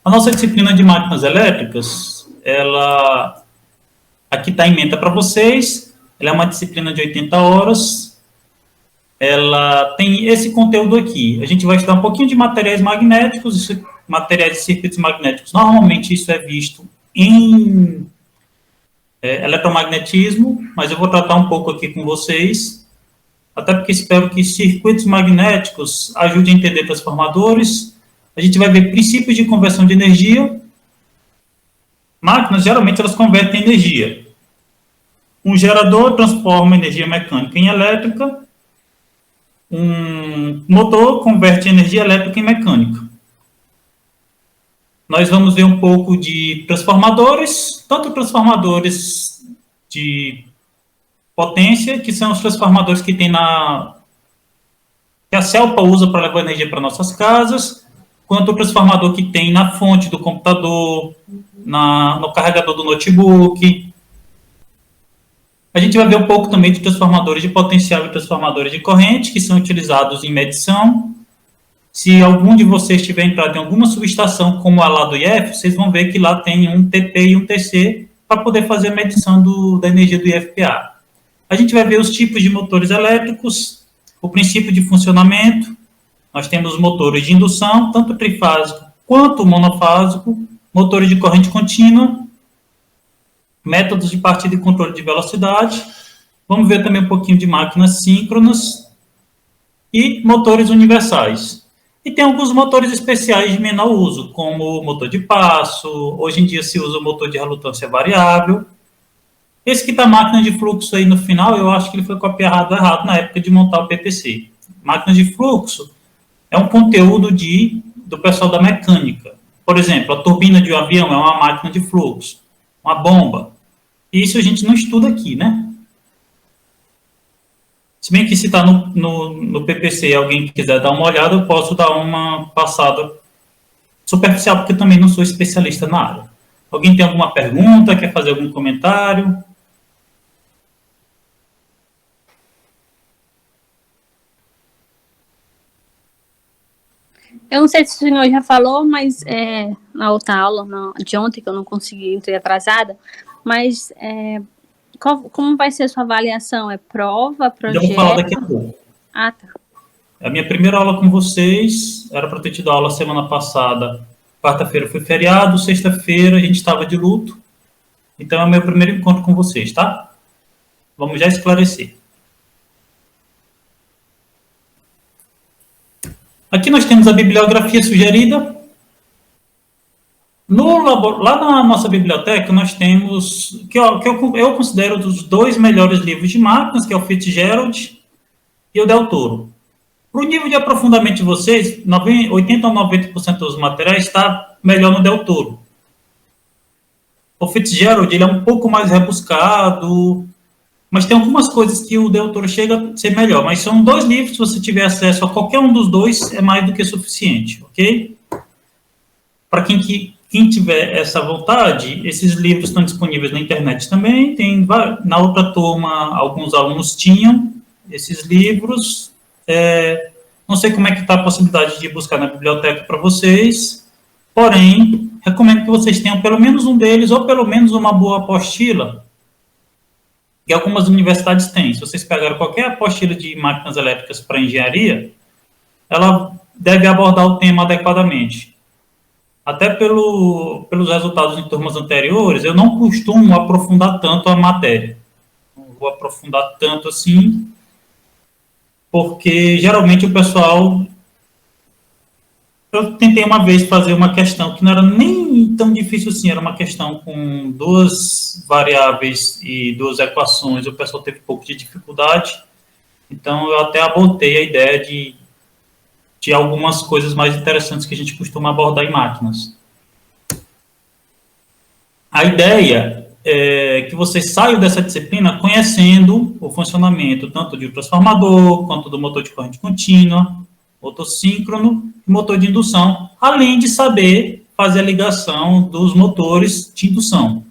A nossa disciplina de máquinas elétricas, ela aqui está em menta para vocês, ela é uma disciplina de 80 horas, ela tem esse conteúdo aqui. A gente vai estudar um pouquinho de materiais magnéticos, materiais de circuitos magnéticos. Normalmente isso é visto em eletromagnetismo, mas eu vou tratar um pouco aqui com vocês, até porque espero que circuitos magnéticos ajudem a entender transformadores. A gente vai ver princípios de conversão de energia. Máquinas, geralmente, elas convertem energia. Um gerador transforma energia mecânica em elétrica. Um motor converte energia elétrica em mecânica. Nós vamos ver um pouco de transformadores, tanto transformadores de potência, que são os transformadores que tem que a Celpa usa para levar energia para nossas casas, quanto o transformador que tem na fonte do computador, no carregador do notebook. A gente vai ver um pouco também de transformadores de potencial e transformadores de corrente, que são utilizados em medição. Se algum de vocês tiver entrado em alguma subestação, como a lá do IF, vocês vão ver que lá tem um TP e um TC para poder fazer a medição da energia do IFPA. A gente vai ver os tipos de motores elétricos, o princípio de funcionamento. Nós temos motores de indução, tanto trifásico quanto monofásico, motores de corrente contínua, métodos de partida e controle de velocidade. Vamos ver também um pouquinho de máquinas síncronas e motores universais. E tem alguns motores especiais de menor uso, como o motor de passo. Hoje em dia se usa o motor de relutância variável. Esse que está máquina de fluxo aí no final, eu acho que ele foi copiado errado na época de montar o PPC. Máquina de fluxo é um conteúdo do pessoal da mecânica. Por exemplo, a turbina de um avião é uma máquina de fluxo, uma bomba. Isso a gente não estuda aqui, né? Se bem que se está no PPC e alguém quiser dar uma olhada, eu posso dar uma passada superficial, porque eu também não sou especialista na área. Alguém tem alguma pergunta, quer fazer algum comentário? Eu não sei se o senhor já falou, mas na outra aula, de ontem, que eu não consegui, entrei atrasada, mas como vai ser a sua avaliação? É prova, projeto? Eu vou falar daqui a pouco. Ah, tá. A minha primeira aula com vocês, era para ter tido aula semana passada, quarta-feira foi feriado, sexta-feira a gente estava de luto, então é o meu primeiro encontro com vocês, tá? Vamos já esclarecer. Aqui nós temos a bibliografia sugerida. Lá na nossa biblioteca, nós temos, que eu considero dos dois melhores livros de máquinas, que é o Fitzgerald e o Del Toro. Para o nível de aprofundamento de vocês, 80% a 90% dos materiais está melhor no Del Toro. O Fitzgerald ele é um pouco mais rebuscado, mas tem algumas coisas que o Del Toro chega a ser melhor. Mas são dois livros, se você tiver acesso a qualquer um dos dois, é mais do que suficiente, ok? Para quem tiver essa vontade, esses livros estão disponíveis na internet também. Na outra turma, alguns alunos tinham esses livros. Não sei como é que está a possibilidade de buscar na biblioteca para vocês, porém, recomendo que vocês tenham pelo menos um deles, ou pelo menos uma boa apostila, que algumas universidades têm. Se vocês pegarem qualquer apostila de máquinas elétricas para engenharia, ela deve abordar o tema adequadamente. Até pelos resultados em turmas anteriores, eu não costumo aprofundar tanto a matéria. Não vou aprofundar tanto assim, porque geralmente o pessoal... Eu tentei uma vez fazer uma questão que não era nem tão difícil assim, era uma questão com duas variáveis e duas equações, o pessoal teve um pouco de dificuldade, então eu até abortei a ideia de algumas coisas mais interessantes que a gente costuma abordar em máquinas. A ideia é que vocês saiam dessa disciplina conhecendo o funcionamento tanto de um transformador, quanto do motor de corrente contínua, motor síncrono e motor de indução, além de saber fazer a ligação dos motores de indução.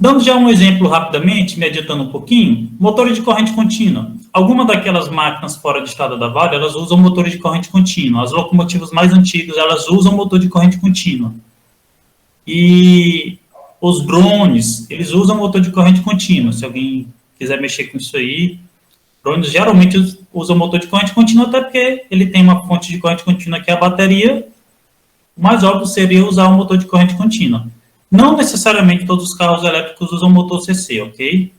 Dando já um exemplo rapidamente, me adiantando um pouquinho, motores de corrente contínua. Algumas daquelas máquinas fora de estado da Vale, elas usam motores de corrente contínua. As locomotivas mais antigas, elas usam motor de corrente contínua. E os drones, eles usam motor de corrente contínua. Se alguém quiser mexer com isso aí, drones geralmente usam motor de corrente contínua, até porque ele tem uma fonte de corrente contínua que é a bateria. O mais óbvio seria usar um motor de corrente contínua. Não necessariamente todos os carros elétricos usam motor CC, ok?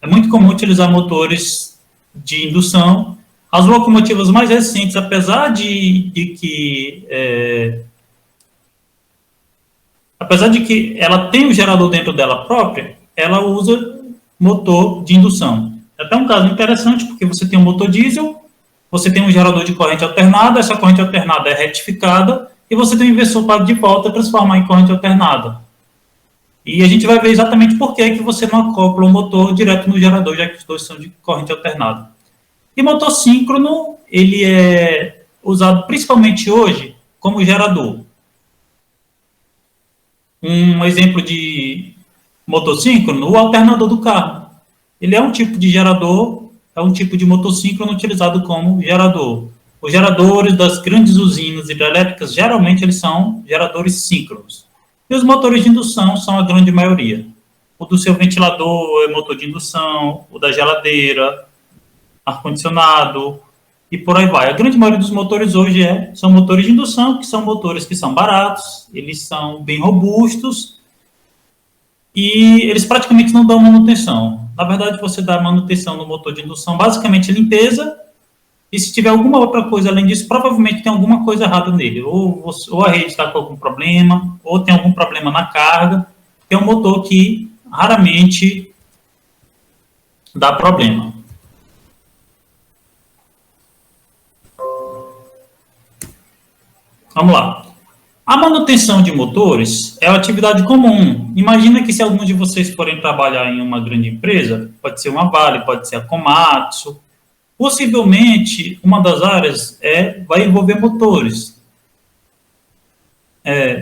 É muito comum utilizar motores de indução. As locomotivas mais recentes, apesar de que ela tem um gerador dentro dela própria, ela usa motor de indução. É até um caso interessante, porque você tem um motor diesel, você tem um gerador de corrente alternada, essa corrente alternada é retificada, e você tem um inversor para de volta transformar em corrente alternada. E a gente vai ver exatamente por que você não acopla o motor direto no gerador, já que os dois são de corrente alternada. E motor síncrono, ele é usado principalmente hoje como gerador. Um exemplo de motor síncrono, o alternador do carro. Ele é um tipo de gerador, é um tipo de motor síncrono utilizado como gerador. Os geradores das grandes usinas hidrelétricas, geralmente, eles são geradores síncronos. E os motores de indução são a grande maioria. O do seu ventilador é motor de indução, o da geladeira, ar-condicionado, e por aí vai. A grande maioria dos motores hoje são motores de indução, que são motores que são baratos, eles são bem robustos, e eles praticamente não dão manutenção. Na verdade, você dá manutenção no motor de indução, basicamente limpeza, e se tiver alguma outra coisa além disso, provavelmente tem alguma coisa errada nele. Ou a rede está com algum problema, ou tem algum problema na carga. É um motor que raramente dá problema. Vamos lá. A manutenção de motores é uma atividade comum. Imagina que se algum de vocês forem trabalhar em uma grande empresa, pode ser uma Vale, pode ser a Komatsu, possivelmente, uma das áreas vai envolver motores.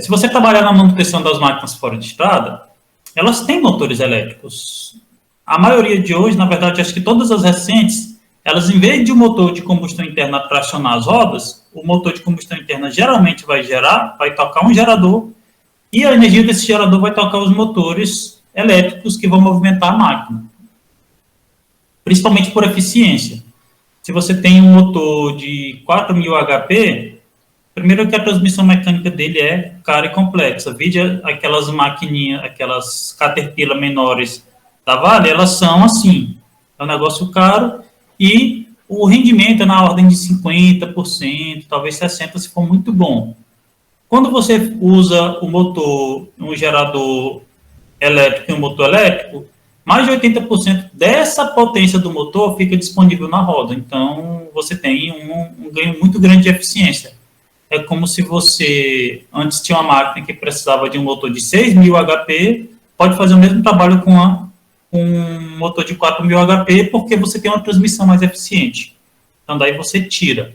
Se você trabalhar na manutenção das máquinas fora de estrada, elas têm motores elétricos. A maioria de hoje, na verdade, acho que todas as recentes, elas, em vez de um motor de combustão interna tracionar as rodas, o motor de combustão interna geralmente vai tocar um gerador, e a energia desse gerador vai tocar os motores elétricos que vão movimentar a máquina. Principalmente por eficiência. Se você tem um motor de 4.000 HP, primeiro que a transmissão mecânica dele é cara e complexa. Vide aquelas maquininhas, aquelas Caterpillar menores da Vale, elas são assim. É um negócio caro e o rendimento é na ordem de 50%, talvez 60% se for muito bom. Quando você usa o motor, um gerador elétrico e um motor elétrico, mais de 80% dessa potência do motor fica disponível na roda. Então, você tem um ganho muito grande de eficiência. É como se você, antes tinha uma máquina que precisava de um motor de 6.000 HP, pode fazer o mesmo trabalho com um motor de 4.000 HP, porque você tem uma transmissão mais eficiente. Então, daí você tira.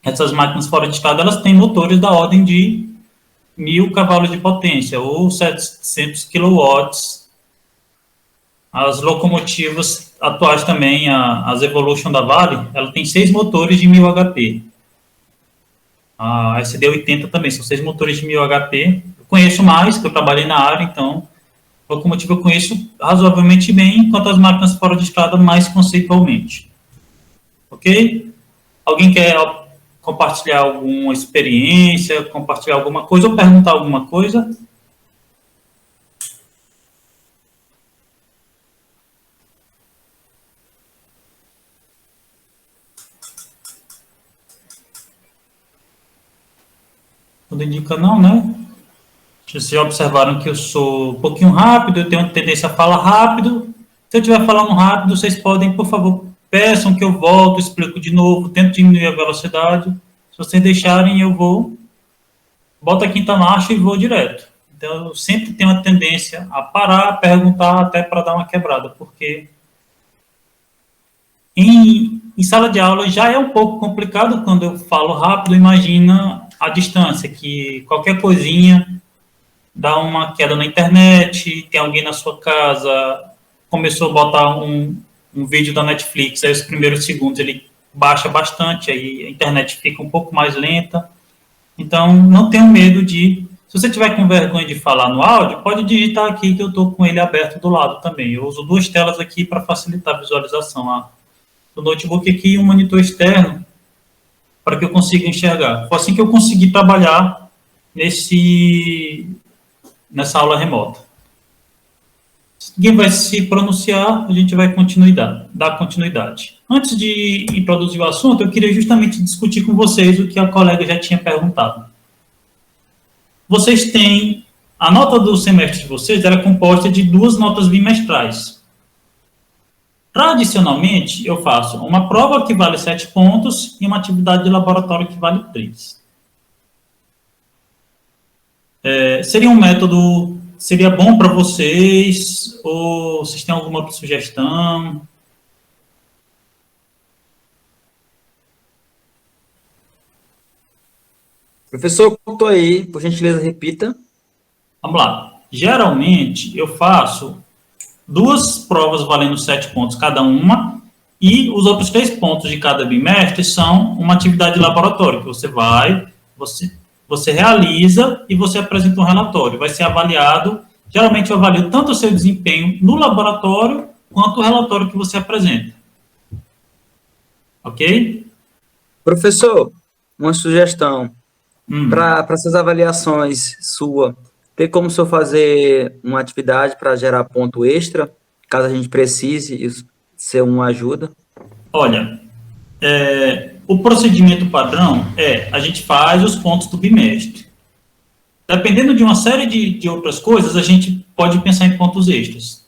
Essas máquinas fora de estrada, elas têm motores da ordem de 1.000 cavalos de potência, ou 700 kW. As locomotivas atuais também, as Evolution da Vale, ela tem 6 motores de 1.000 HP. A SD80 também, são 6 motores de 1.000 HP. Eu conheço mais, porque eu trabalhei na área, então, a locomotiva eu conheço razoavelmente bem, enquanto as máquinas fora de estrada mais conceitualmente. Ok? Alguém quer compartilhar alguma experiência, compartilhar alguma coisa ou perguntar alguma coisa? Quando indica não, né? Vocês já observaram que eu sou um pouquinho rápido, eu tenho tendência a falar rápido. Se eu estiver falando rápido, vocês podem, por favor, peçam que eu volto, explico de novo, tento diminuir a velocidade. Se vocês deixarem, eu boto a quinta marcha e vou direto. Então, eu sempre tenho a tendência a parar, perguntar, até para dar uma quebrada, porque em sala de aula já é um pouco complicado quando eu falo rápido, imagina a distância, que qualquer coisinha dá uma queda na internet, tem alguém na sua casa, começou a botar um vídeo da Netflix, aí os primeiros segundos ele baixa bastante, aí a internet fica um pouco mais lenta. Então, não tenham medo de... Se você tiver com vergonha de falar no áudio, pode digitar aqui que eu estou com ele aberto do lado também. Eu uso 2 telas aqui para facilitar a visualização. Do notebook aqui e um monitor externo para que eu consiga enxergar. Foi assim que eu consegui trabalhar nessa aula remota. Se ninguém vai se pronunciar, a gente vai dar continuidade. Antes de introduzir o assunto, eu queria justamente discutir com vocês o que a colega já tinha perguntado. Vocês têm... A nota do semestre de vocês era composta de 2 notas bimestrais. Tradicionalmente, eu faço uma prova que vale 7 pontos e uma atividade de laboratório que vale 3. Seria um método... Seria bom para vocês? Ou vocês têm alguma outra sugestão? Professor, estou aí, por gentileza, repita. Vamos lá. Geralmente, eu faço 2 provas valendo 7 pontos cada uma, e os outros 3 pontos de cada bimestre são uma atividade de laboratório, que você realiza e você apresenta um relatório. Vai ser avaliado, geralmente eu avalio tanto o seu desempenho no laboratório, quanto o relatório que você apresenta. Ok? Professor, uma sugestão. Para essas avaliações sua, tem como o senhor fazer uma atividade para gerar ponto extra, caso a gente precise isso ser uma ajuda? Olha, o procedimento padrão a gente faz os pontos do bimestre. Dependendo de uma série de outras coisas, a gente pode pensar em pontos extras.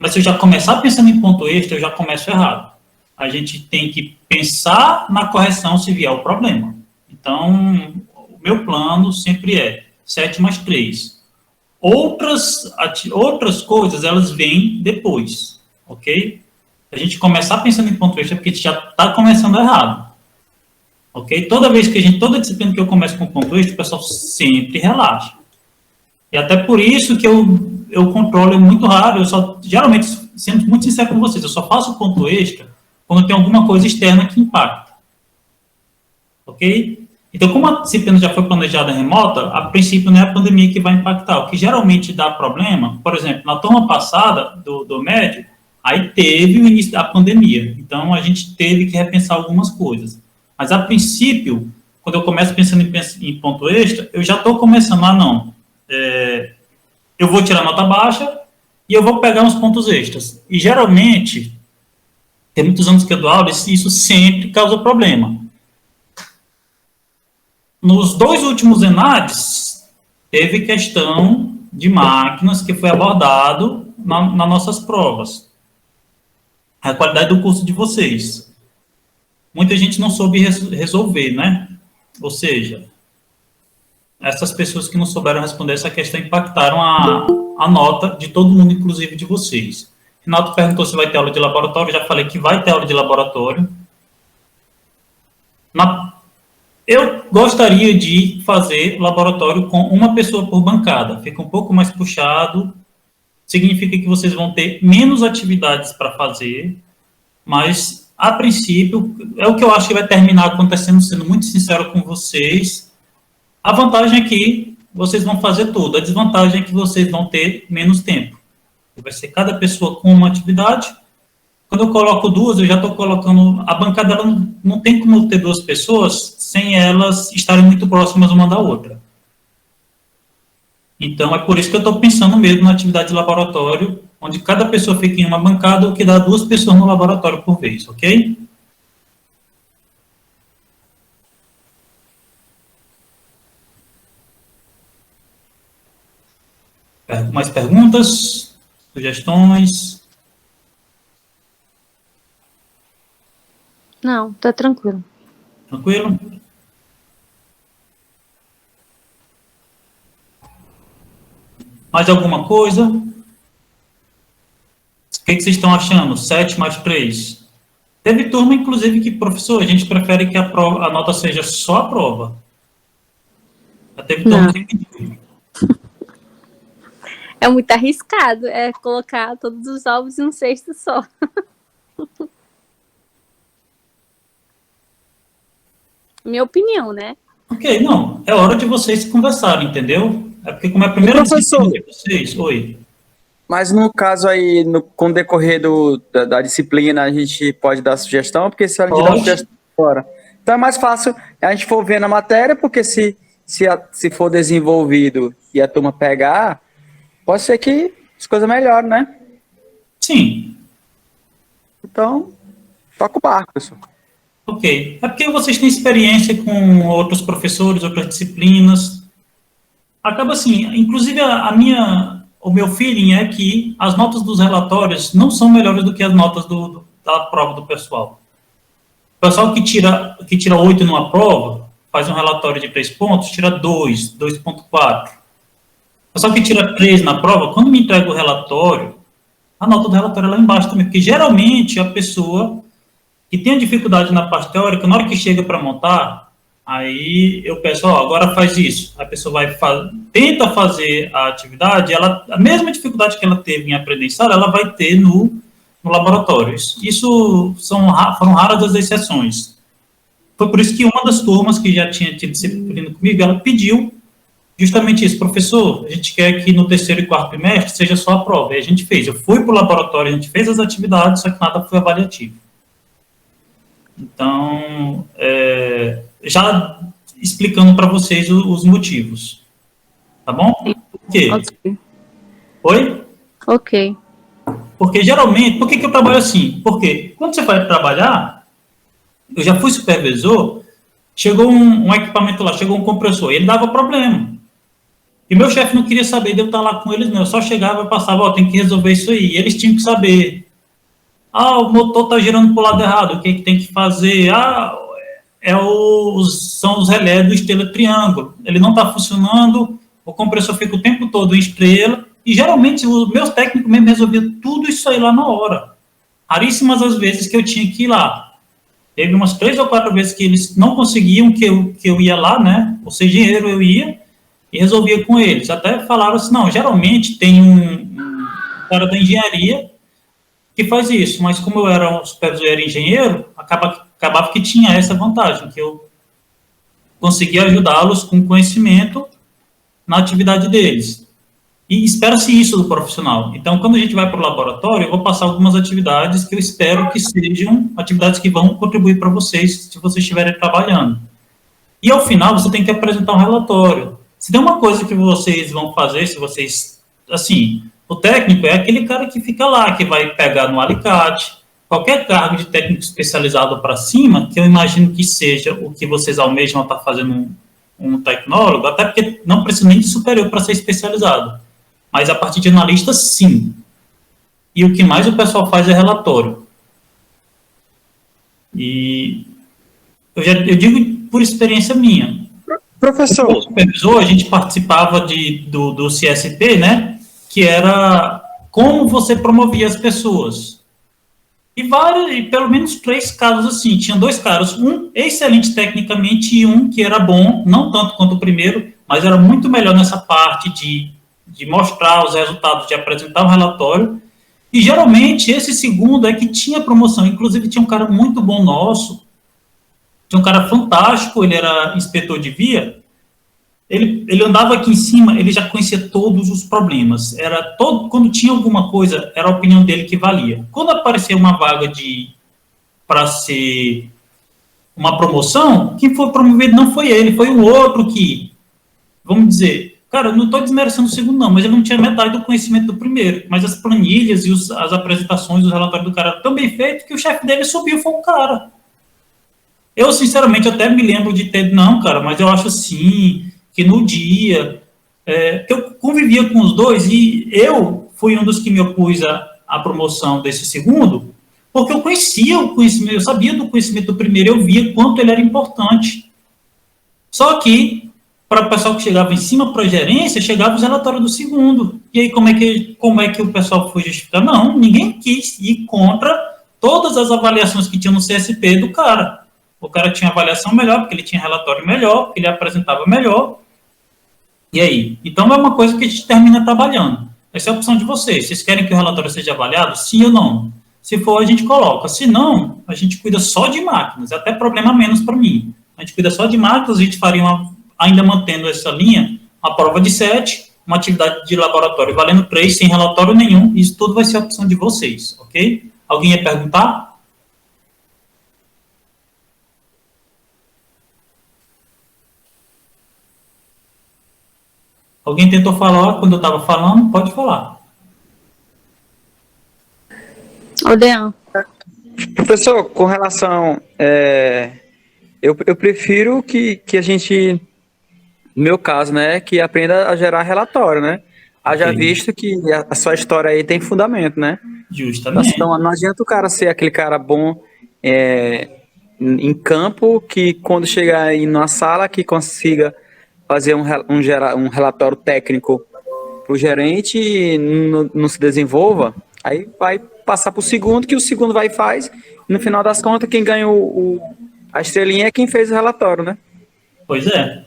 Mas se eu já começar pensando em ponto extra, eu já começo errado. A gente tem que pensar na correção se vier o problema. Então, o meu plano sempre é 7 mais 3. Outras coisas, elas vêm depois, ok? A gente começar pensando em ponto extra, porque a gente já está começando errado. Ok? Toda disciplina que eu começo com ponto extra, o pessoal sempre relaxa. E até por isso que eu controlo muito raro, geralmente, sendo muito sincero com vocês, eu só faço ponto extra quando tem alguma coisa externa que impacta. Ok? Então, como a disciplina já foi planejada remota, a princípio não é a pandemia que vai impactar. O que geralmente dá problema, por exemplo, na turma passada do médio, aí teve o início da pandemia. Então, a gente teve que repensar algumas coisas. Mas, a princípio, quando eu começo pensando em ponto extra, eu já estou começando, eu vou tirar nota baixa e eu vou pegar uns pontos extras. E, geralmente, tem muitos anos que eu dou aula, isso sempre causa problema. Nos 2 últimos ENADs, teve questão de máquinas que foi abordado nas nossas provas. A qualidade do curso de vocês. Muita gente não soube resolver, né? Ou seja, essas pessoas que não souberam responder essa questão impactaram a nota de todo mundo, inclusive de vocês. Renato perguntou se vai ter aula de laboratório, já falei que vai ter aula de laboratório. Eu gostaria de fazer laboratório com uma pessoa por bancada. Fica um pouco mais puxado. Significa que vocês vão ter menos atividades para fazer. Mas, a princípio, é o que eu acho que vai terminar acontecendo, sendo muito sincero com vocês. A vantagem é que vocês vão fazer tudo. A desvantagem é que vocês vão ter menos tempo. Vai ser cada pessoa com uma atividade. Quando eu coloco 2, eu já estou colocando... A bancada ela não tem como ter 2 pessoas sem elas estarem muito próximas uma da outra. Então, é por isso que eu estou pensando mesmo na atividade de laboratório, onde cada pessoa fica em uma bancada, o que dá 2 pessoas no laboratório por vez, ok? Mais perguntas? Sugestões? Não, tá tranquilo. Tranquilo? Mais alguma coisa? O que vocês estão achando? 7 mais 3? Teve turma, inclusive, que, professor, a gente prefere que a nota seja só a prova. Já teve turma que pediu. É muito arriscado, é colocar todos os ovos em um cesto só. Minha opinião, né? Ok, não. É hora de vocês conversarem, entendeu? É porque como é a primeira disciplina de vocês... Oi. Mas no caso aí, com o decorrer da disciplina, a gente pode dar sugestão, porque se a gente dá sugestão fora. Então é mais fácil a gente for ver na matéria, porque se for desenvolvido e a turma pegar, pode ser que as coisas melhorem, né? Sim. Então, toca o barco, pessoal. Ok. É porque vocês têm experiência com outros professores, outras disciplinas. Acaba assim, inclusive o meu feeling é que as notas dos relatórios não são melhores do que as notas da prova do pessoal. O pessoal que tira 8 numa prova, faz um relatório de 3 pontos, tira 2, 2.4. O pessoal que tira 3 na prova, quando me entrega o relatório, a nota do relatório é lá embaixo também, porque geralmente a pessoa que tem a dificuldade na parte teórica, na hora que chega para montar, aí eu peço, agora faz isso. A pessoa tenta fazer a atividade, a mesma dificuldade que ela teve em aprendizado, ela vai ter no laboratório. Isso foram raras as exceções. Foi por isso que uma das turmas que já tinha tido disciplina comigo, ela pediu justamente isso, professor, a gente quer que no terceiro e quarto trimestre seja só a prova. E a gente fez. Eu fui para o laboratório, a gente fez as atividades, só que nada foi avaliativo. Então, já explicando para vocês os motivos. Tá bom? Por quê? Okay. Oi? Ok. Porque geralmente, por que eu trabalho assim? Porque quando você vai trabalhar, eu já fui supervisor, chegou um equipamento lá, chegou um compressor, e ele dava problema. E meu chefe não queria saber de eu estar lá com eles, não. Eu só chegava e passava, tem que resolver isso aí. E eles tinham que saber. O motor está girando para o lado errado, o que tem que fazer? São os relés do estrela triângulo. Ele não está funcionando, o compressor fica o tempo todo em estrela, e geralmente os meus técnicos mesmo resolviam tudo isso aí lá na hora. Raríssimas as vezes que eu tinha que ir lá. Teve umas 3 ou 4 vezes que eles não conseguiam que eu ia lá, né? Ou seja, engenheiro eu ia e resolvia com eles. Até falaram assim, não, geralmente tem um cara da engenharia que faz isso, mas como eu era um supervisor e era engenheiro, acabava que tinha essa vantagem, que eu conseguia ajudá-los com conhecimento na atividade deles. E espera-se isso do profissional. Então, quando a gente vai para o laboratório, eu vou passar algumas atividades que eu espero que sejam atividades que vão contribuir para vocês, se vocês estiverem trabalhando. E, ao final, você tem que apresentar um relatório. Se tem uma coisa que vocês vão fazer, se vocês, assim, o técnico é aquele cara que fica lá, que vai pegar no alicate, qualquer cargo de técnico especializado para cima, que eu imagino que seja o que vocês almejam estar fazendo um tecnólogo, até porque não precisa nem de superior para ser especializado. Mas a partir de analista, sim. E o que mais o pessoal faz é relatório. E eu digo por experiência minha. Professor. Como supervisor, a gente participava do CSP, né? Que era como você promovia as pessoas. E pelo menos 3 casos assim. Tinha 2 caras, um excelente tecnicamente e um que era bom, não tanto quanto o primeiro, mas era muito melhor nessa parte de mostrar os resultados, de apresentar um relatório. E geralmente esse segundo é que tinha promoção. Inclusive tinha um cara muito bom nosso, tinha um cara fantástico, ele era inspetor de via. Ele andava aqui em cima, ele já conhecia todos os problemas. Quando tinha alguma coisa, era a opinião dele que valia. Quando aparecia uma vaga para ser uma promoção, quem foi promovido não foi ele, foi o outro que, vamos dizer, cara, eu não estou desmerecendo o segundo não, mas ele não tinha metade do conhecimento do primeiro. Mas as planilhas e as apresentações, os relatórios do cara eram tão bem feitos que o chefe dele subiu, foi um cara. Eu, sinceramente, até me lembro de ter, não, cara, mas eu acho assim... que no dia, que eu convivia com os dois, e eu fui um dos que me opus à promoção desse segundo, porque eu conhecia o conhecimento, eu sabia do conhecimento do primeiro, eu via quanto ele era importante. Só que, para o pessoal que chegava em cima para a gerência, chegava os relatórios do segundo. E aí, como é que o pessoal foi justificar? Não, ninguém quis ir contra todas as avaliações que tinha no CSP do cara. O cara tinha avaliação melhor, porque ele tinha relatório melhor, porque ele apresentava melhor. E aí? Então, é uma coisa que a gente termina trabalhando. Essa é a opção de vocês. Vocês querem que o relatório seja avaliado? Sim ou não? Se for, a gente coloca. Se não, a gente cuida só de máquinas. É até problema menos para mim. A gente cuida só de máquinas, a gente faria, ainda mantendo essa linha, a prova de 7, uma atividade de laboratório valendo 3, sem relatório nenhum. Isso tudo vai ser a opção de vocês, ok? Alguém ia perguntar? Alguém tentou falar quando eu estava falando? Pode falar. Odeão. Professor, com relação... eu prefiro que a gente, no meu caso, né, que aprenda a gerar relatório, né? Haja visto que a sua história aí tem fundamento, né? Justamente. Então, não adianta o cara ser aquele cara bom em campo, que quando chegar aí numa sala, que consiga fazer um relatório técnico para o gerente e não se desenvolva, aí vai passar para o segundo, que o segundo vai e faz, e no final das contas, quem ganha a estrelinha é quem fez o relatório, né? Pois é.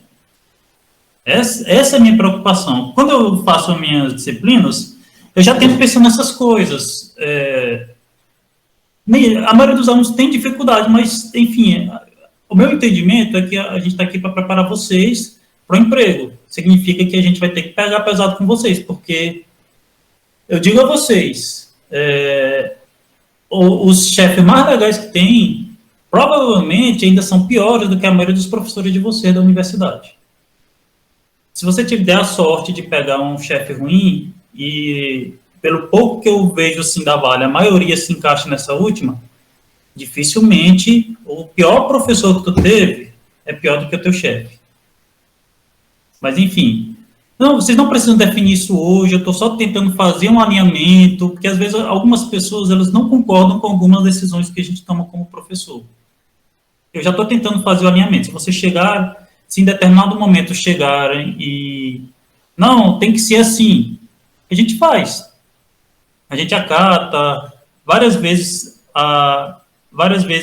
Essa é a minha preocupação. Quando eu faço minhas disciplinas, eu já tento pensar nessas coisas. A maioria dos alunos tem dificuldade, mas, enfim, o meu entendimento é que a gente está aqui para preparar vocês para o emprego. Significa que a gente vai ter que pegar pesado com vocês, porque eu digo a vocês, os chefes mais legais que tem, provavelmente ainda são piores do que a maioria dos professores de vocês da universidade. Se você tiver a sorte de pegar um chefe ruim, e pelo pouco que eu vejo assim da Vale, a maioria se encaixa nessa última, dificilmente o pior professor que tu teve é pior do que o teu chefe. Mas, enfim, vocês não precisam definir isso hoje, eu estou só tentando fazer um alinhamento, porque às vezes algumas pessoas elas não concordam com algumas decisões que a gente toma como professor. Eu já estou tentando fazer o alinhamento. Se você chegar, se em determinado momento chegarem e... Não, tem que ser assim. A gente faz. A gente acata. Várias vezes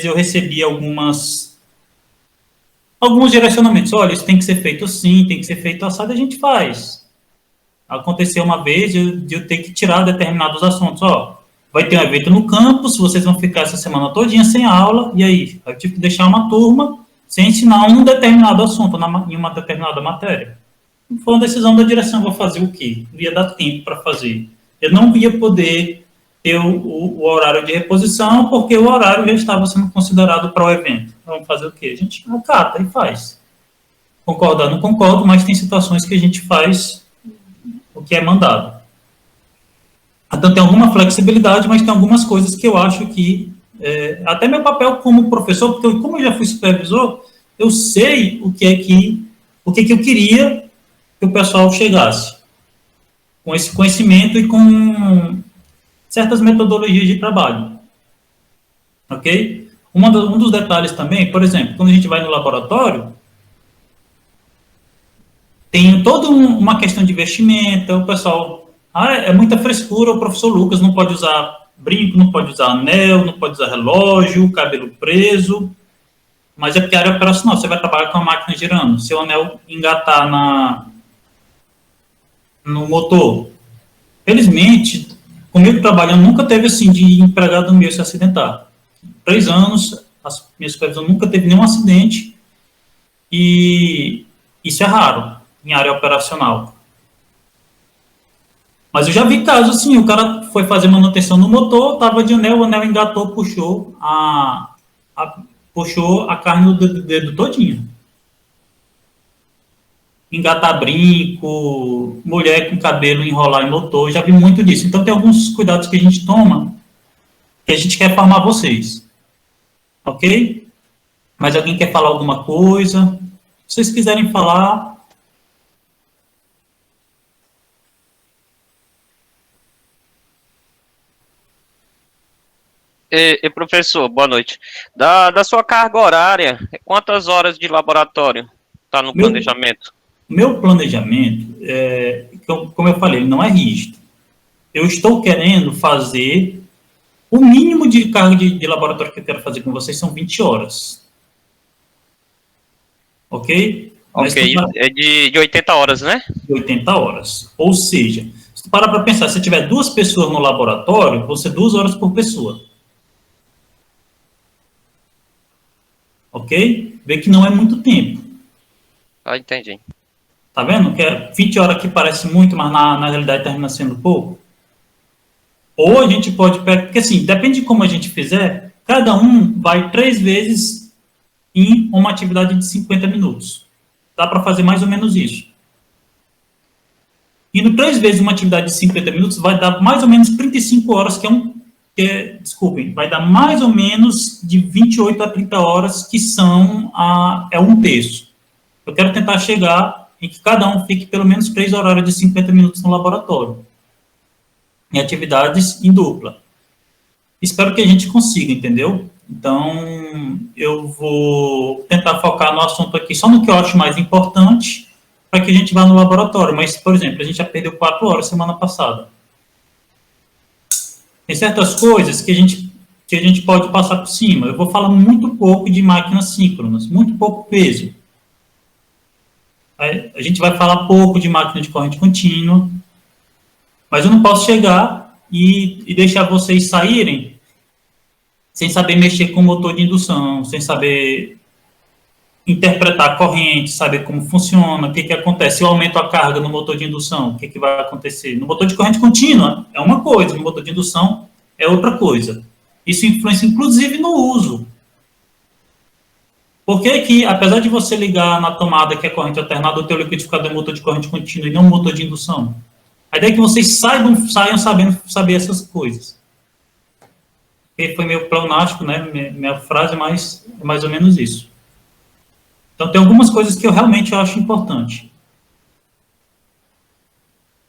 eu recebi alguns direcionamentos. Olha, isso tem que ser feito assim, tem que ser feito assado, a gente faz. Aconteceu uma vez de eu ter que tirar determinados assuntos. Vai ter um evento no campus, vocês vão ficar essa semana todinha sem aula, e aí? Eu tive que deixar uma turma sem ensinar um determinado assunto em uma determinada matéria. Foi uma decisão da direção, vou fazer o quê? Não ia dar tempo para fazer. Eu não ia poder ter o horário de reposição, porque o horário já estava sendo considerado para o evento. Vamos fazer o quê? A gente acata e faz. Concordar, não concordo, mas tem situações que a gente faz o que é mandado. Então, tem alguma flexibilidade, mas tem algumas coisas que eu acho que... até meu papel como professor, porque como eu já fui supervisor, eu sei o que eu queria que o pessoal chegasse. Com esse conhecimento e com certas metodologias de trabalho. Ok? Um dos detalhes também, por exemplo, quando a gente vai no laboratório, tem toda uma questão de vestimenta, o pessoal, é muita frescura, o professor Lucas não pode usar brinco, não pode usar anel, não pode usar relógio, cabelo preso, mas é porque a área operacional, você vai trabalhar com a máquina girando, se o anel engatar no motor. Felizmente, comigo trabalhando, nunca teve assim de empregado meu se acidentar. 3 anos, a minha supervisão nunca teve nenhum acidente, e isso é raro em área operacional. Mas eu já vi casos assim, o cara foi fazer manutenção no motor, estava de anel, o anel engatou, puxou a carne do dedo todinho. Engatar brinco, mulher com cabelo enrolar em motor, já vi muito disso. Então tem alguns cuidados que a gente toma, que a gente quer formar vocês. Ok? Mas alguém quer falar alguma coisa? Se vocês quiserem falar... Professor, boa noite. Da sua carga horária, quantas horas de laboratório está no planejamento? Meu planejamento, como eu falei, não é rígido. Eu estou querendo fazer... O mínimo de carga de laboratório que eu quero fazer com vocês são 20 horas. Ok? Ok, é de 80 horas, né? De 80 horas. Ou seja, se para pensar, se tiver 2 pessoas no laboratório, vão ser 2 horas por pessoa. Ok? Vê que não é muito tempo. Ah, entendi. Tá vendo? Que 20 horas aqui parece muito, mas na realidade termina sendo pouco. Ou a gente pode pegar, porque assim, depende de como a gente fizer, cada um vai 3 vezes em uma atividade de 50 minutos. Dá para fazer mais ou menos isso. Indo 3 vezes uma atividade de 50 minutos, vai dar mais ou menos 35 horas, desculpem, vai dar mais ou menos de 28 a 30 horas, que são um terço. Eu quero tentar chegar em que cada um fique pelo menos 3 horários de 50 minutos no laboratório, em atividades em dupla. Espero que a gente consiga, entendeu? Então, eu vou tentar focar no assunto aqui, só no que eu acho mais importante, para que a gente vá no laboratório. Mas, por exemplo, a gente já perdeu 4 horas semana passada. Tem certas coisas que a gente pode passar por cima. Eu vou falar muito pouco de máquinas síncronas, muito pouco peso. A gente vai falar pouco de máquina de corrente contínua, mas eu não posso chegar e deixar vocês saírem sem saber mexer com o motor de indução, sem saber interpretar a corrente, saber como funciona, o que acontece. Se eu aumento a carga no motor de indução, o que vai acontecer? No motor de corrente contínua é uma coisa, no motor de indução é outra coisa. Isso influencia, inclusive, no uso. Por que, apesar de você ligar na tomada que é corrente alternada, o teu liquidificador é motor de corrente contínua e não motor de indução? A ideia é que vocês saiam sabendo saber essas coisas. Foi meio pleonástico, né, minha frase, mas é mais ou menos isso. Então, tem algumas coisas que eu realmente acho importante.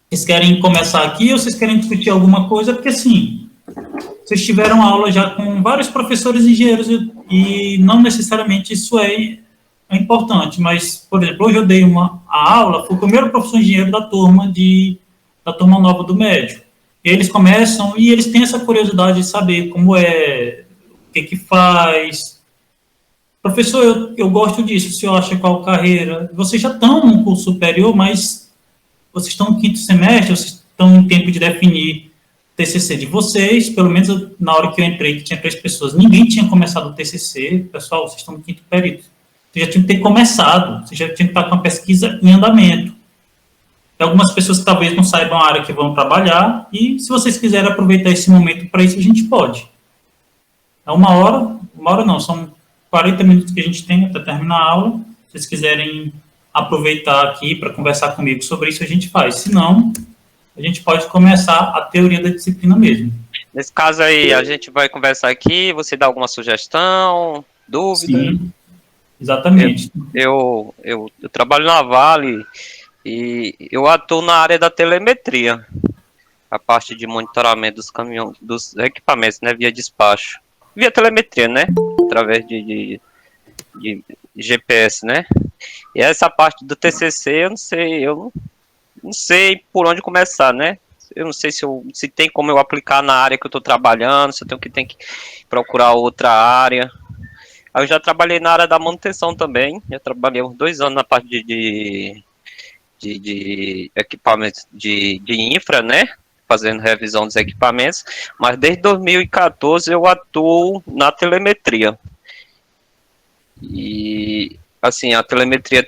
Vocês querem começar aqui ou vocês querem discutir alguma coisa? Porque, assim, vocês tiveram aula já com vários professores engenheiros e não necessariamente isso é importante, mas, por exemplo, hoje eu dei a aula, fui o primeiro professor engenheiro da turma nova do médio. E eles começam e eles têm essa curiosidade de saber como é, o que faz. Professor, eu gosto disso, o senhor acha qual carreira? Vocês já estão no curso superior, mas vocês estão no 5º semestre, vocês estão em tempo de definir o TCC de vocês, pelo menos na hora que eu entrei, que tinha 3 pessoas, ninguém tinha começado o TCC, pessoal, vocês estão no 5º período. Vocês já tinham que ter começado, vocês já tinham que estar com a pesquisa em andamento. Tem algumas pessoas que talvez não saibam a área que vão trabalhar, e se vocês quiserem aproveitar esse momento para isso, a gente pode. É uma hora não, são 40 minutos que a gente tem até terminar a aula. Se vocês quiserem aproveitar aqui para conversar comigo sobre isso, a gente faz. Se não, a gente pode começar a teoria da disciplina mesmo. Nesse caso aí, a gente vai conversar aqui, você dá alguma sugestão, dúvida? Sim, exatamente. Eu trabalho na Vale e eu atuo na área da telemetria, a parte de monitoramento dos caminhões, dos equipamentos, né, via despacho. Via telemetria, né, através de GPS, né. E essa parte do TCC, eu não sei por onde começar, né. Eu não sei se tem como eu aplicar na área que eu estou trabalhando, se eu tenho que procurar outra área. Eu já trabalhei na área da manutenção também, já trabalhei uns 2 anos na parte de equipamentos de infra, né, fazendo revisão dos equipamentos, mas desde 2014 eu atuo na telemetria. E, assim, a telemetria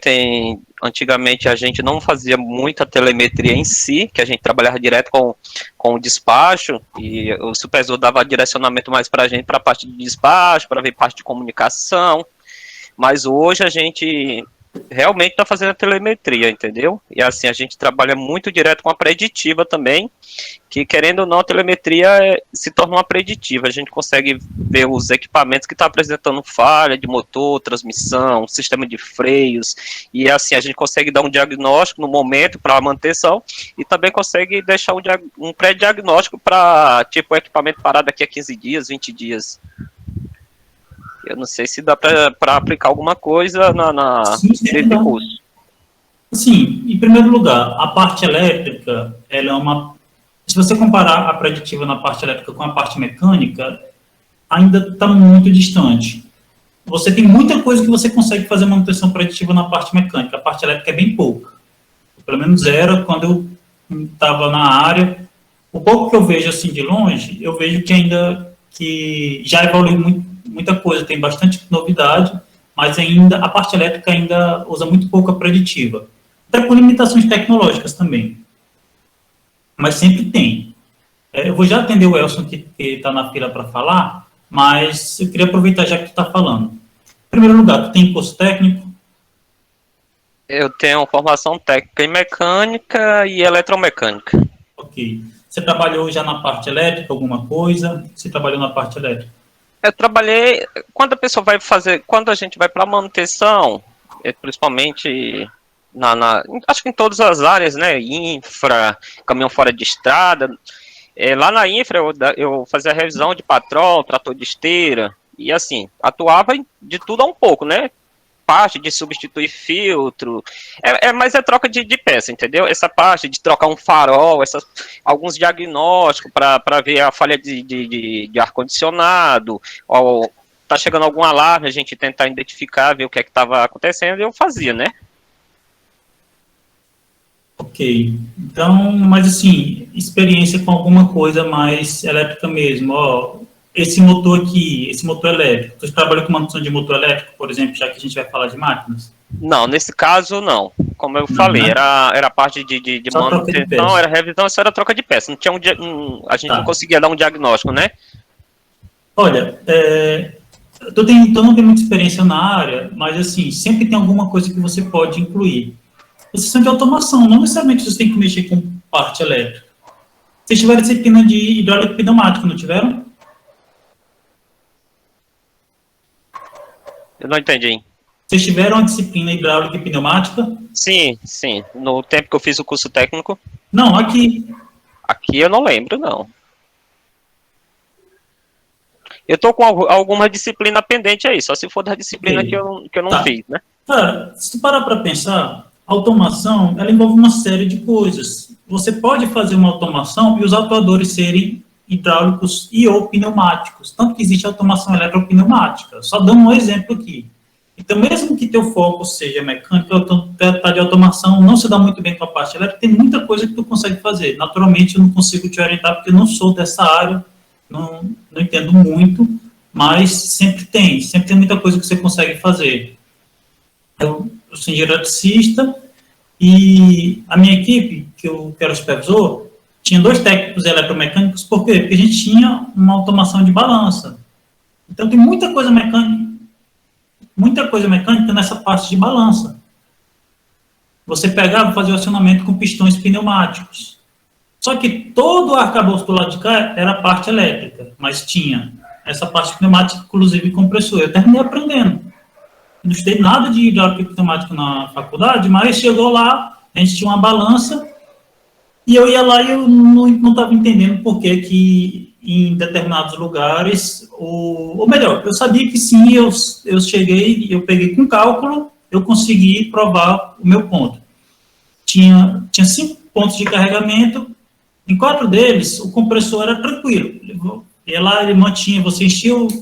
antigamente a gente não fazia muita telemetria em si, que a gente trabalhava direto com o despacho, e o supervisor dava direcionamento mais para a gente, para a parte de despacho, para ver parte de comunicação, mas hoje a gente realmente está fazendo a telemetria, entendeu? E assim, a gente trabalha muito direto com a preditiva também, que querendo ou não, a telemetria se torna uma preditiva. A gente consegue ver os equipamentos que estão apresentando falha de motor, transmissão, sistema de freios, e assim, a gente consegue dar um diagnóstico no momento para a manutenção, e também consegue deixar um pré-diagnóstico para, tipo, o equipamento parar daqui a 15 dias, 20 dias. Eu não sei se dá para aplicar alguma coisa nesse curso. Sim, em primeiro lugar, a parte elétrica, ela é uma... Se você comparar a preditiva na parte elétrica com a parte mecânica, ainda está muito distante. Você tem muita coisa que você consegue fazer manutenção preditiva na parte mecânica, a parte elétrica é bem pouca. Pelo menos era quando eu estava na área. O pouco que eu vejo assim de longe, eu vejo que já evoluiu muita coisa, tem bastante novidade, mas ainda a parte elétrica ainda usa muito pouco a preditiva. Até por limitações tecnológicas também. Mas sempre tem. Eu vou já atender o Elson, que está na fila para falar, mas eu queria aproveitar já que tu está falando. Em primeiro lugar, tu tem curso técnico? Eu tenho formação técnica em mecânica e eletromecânica. Ok. Você trabalhou já na parte elétrica, alguma coisa? Você trabalhou na parte elétrica? Eu trabalhei, quando a gente vai para manutenção, principalmente acho que em todas as áreas, né, infra, caminhão fora de estrada, lá na infra eu fazia revisão de patrol, trator de esteira, e assim, atuava de tudo a um pouco, né, parte de substituir filtro, mas é troca de peça, entendeu? Essa parte de trocar um farol, alguns diagnósticos para ver a falha de ar-condicionado, ou tá chegando algum alarme, a gente tentar identificar, ver o que é que estava acontecendo, e eu fazia, né? Ok. Então, mas assim, experiência com alguma coisa mais elétrica mesmo, ó. Esse motor aqui, esse motor elétrico, você trabalha com manutenção de motor elétrico, por exemplo, já que a gente vai falar de máquinas? Não, nesse caso, não. Como eu falei, né? era parte de manutenção, era revisão, isso era troca de peça. Não tinha a gente não conseguia dar um diagnóstico, né? Olha, eu não tenho muita experiência na área, mas assim, sempre tem alguma coisa que você pode incluir. Vocês são de automação, não necessariamente vocês têm que mexer com parte elétrica. Vocês tiveram disciplina de hidráulica e pneumática, não tiveram? Eu não entendi. Vocês tiveram a disciplina hidráulica e pneumática? Sim. No tempo que eu fiz o curso técnico. Não, aqui. Aqui eu não lembro, não. Eu tô com alguma disciplina pendente aí, só se for da disciplina que eu não fiz, né? Cara, se tu parar para pensar, a automação, ela envolve uma série de coisas. Você pode fazer uma automação e os atuadores serem hidráulicos e ou pneumáticos, tanto que existe automação eletropneumática. Só dando um exemplo aqui. Então, mesmo que teu foco seja mecânico, a de automação não se dá muito bem com a parte elétrica, tem muita coisa que tu consegue fazer. Naturalmente, eu não consigo te orientar, porque eu não sou dessa área, não entendo muito, mas sempre tem muita coisa que você consegue fazer. Eu sou engenheiro eletricista e a minha equipe, que eu era supervisor, tinha 2 técnicos eletromecânicos, por quê? Porque a gente tinha uma automação de balança. Então, tem muita coisa mecânica nessa parte de balança. Você pegava e fazia o acionamento com pistões pneumáticos. Só que todo o arcabouço do lado de cá era a parte elétrica, mas tinha essa parte pneumática, inclusive compressor. Eu terminei aprendendo. Não estudei nada de hidráulica pneumática na faculdade, mas chegou lá, a gente tinha uma balança, e eu ia lá e eu não estava entendendo por que em determinados lugares, ou melhor, eu sabia que sim, eu cheguei, eu peguei com cálculo, eu consegui provar o meu ponto. Tinha 5 pontos de carregamento, em 4 deles, o compressor era tranquilo. Ele mantinha, você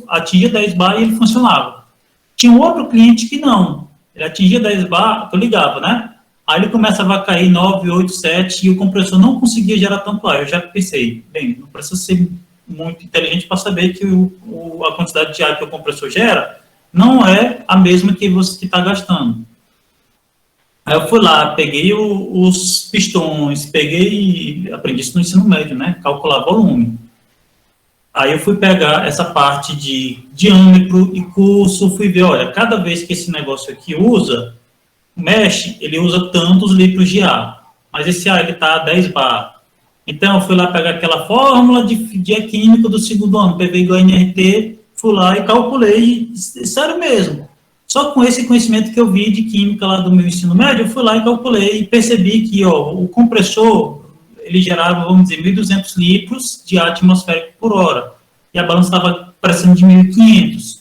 atingia 10 bar e ele funcionava. Tinha um outro cliente que não, ele atingia 10 bar, eu ligava, né? Aí ele começava a cair 9, 8, 7, e o compressor não conseguia gerar tanto ar. Eu já pensei, bem, não precisa ser muito inteligente para saber que a quantidade de ar que o compressor gera não é a mesma que você está gastando. Aí eu fui lá, peguei os pistões, aprendi isso no ensino médio, né? Calcular volume. Aí eu fui pegar essa parte de diâmetro e curso, fui ver, olha, cada vez que esse negócio aqui mexe, ele usa tantos litros de ar, mas esse ar ele está a 10 bar. Então eu fui lá pegar aquela fórmula de química do segundo ano, PV igual a NRT, fui lá e calculei, sério mesmo. Só com esse conhecimento que eu vi de química lá do meu ensino médio, eu fui lá e calculei e percebi que o compressor, ele gerava, vamos dizer, 1.200 litros de ar atmosférico por hora, e a balança estava parecendo de 1.500.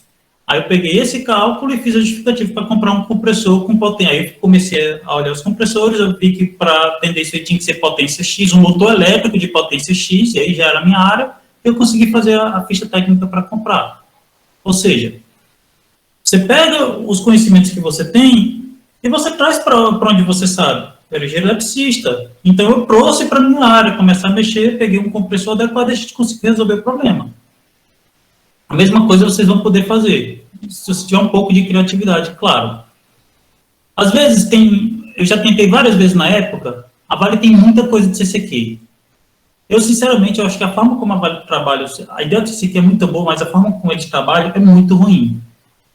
Aí eu peguei esse cálculo e fiz a justificativa para comprar um compressor com potência. Aí eu comecei a olhar os compressores, eu vi que para atender isso aí tinha que ser potência X, um motor elétrico de potência X, e aí já era a minha área, e eu consegui fazer a ficha técnica para comprar. Ou seja, você pega os conhecimentos que você tem e você traz para onde você sabe. era engenheiro eletricista. Então, eu trouxe para a minha área, começar a mexer, peguei um compressor adequado e a gente conseguiu resolver o problema. A mesma coisa vocês vão poder fazer, se você tiver um pouco de criatividade, claro. Às vezes eu já tentei várias vezes na época, a Vale tem muita coisa de CCQ. Eu, sinceramente, eu acho que a forma como a Vale trabalha, a ideia do CCQ é muito boa, mas a forma como eles trabalham é muito ruim.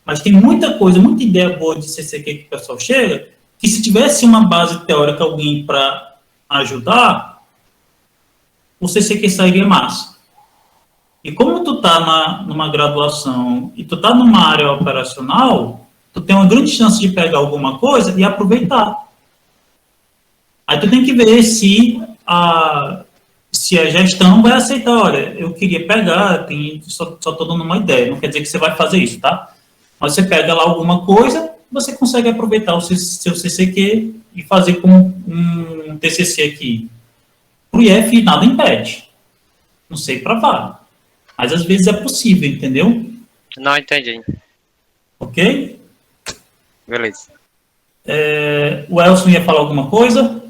Mas tem muita coisa, muita ideia boa de CCQ que o pessoal chega, que se tivesse uma base teórica, alguém para ajudar, o CCQ sairia massa. E como tu tá numa graduação e tu tá numa área operacional, tu tem uma grande chance de pegar alguma coisa e aproveitar. Aí tu tem que ver se a gestão vai aceitar, olha, eu queria pegar, só tô dando uma ideia, não quer dizer que você vai fazer isso, tá? Mas você pega lá alguma coisa, você consegue aproveitar o seu CCQ e fazer como um TCC aqui. Pro IF nada impede. Não sei para Vale. Mas às vezes é possível, entendeu? Não, entendi. Ok? Beleza. O Elson ia falar alguma coisa?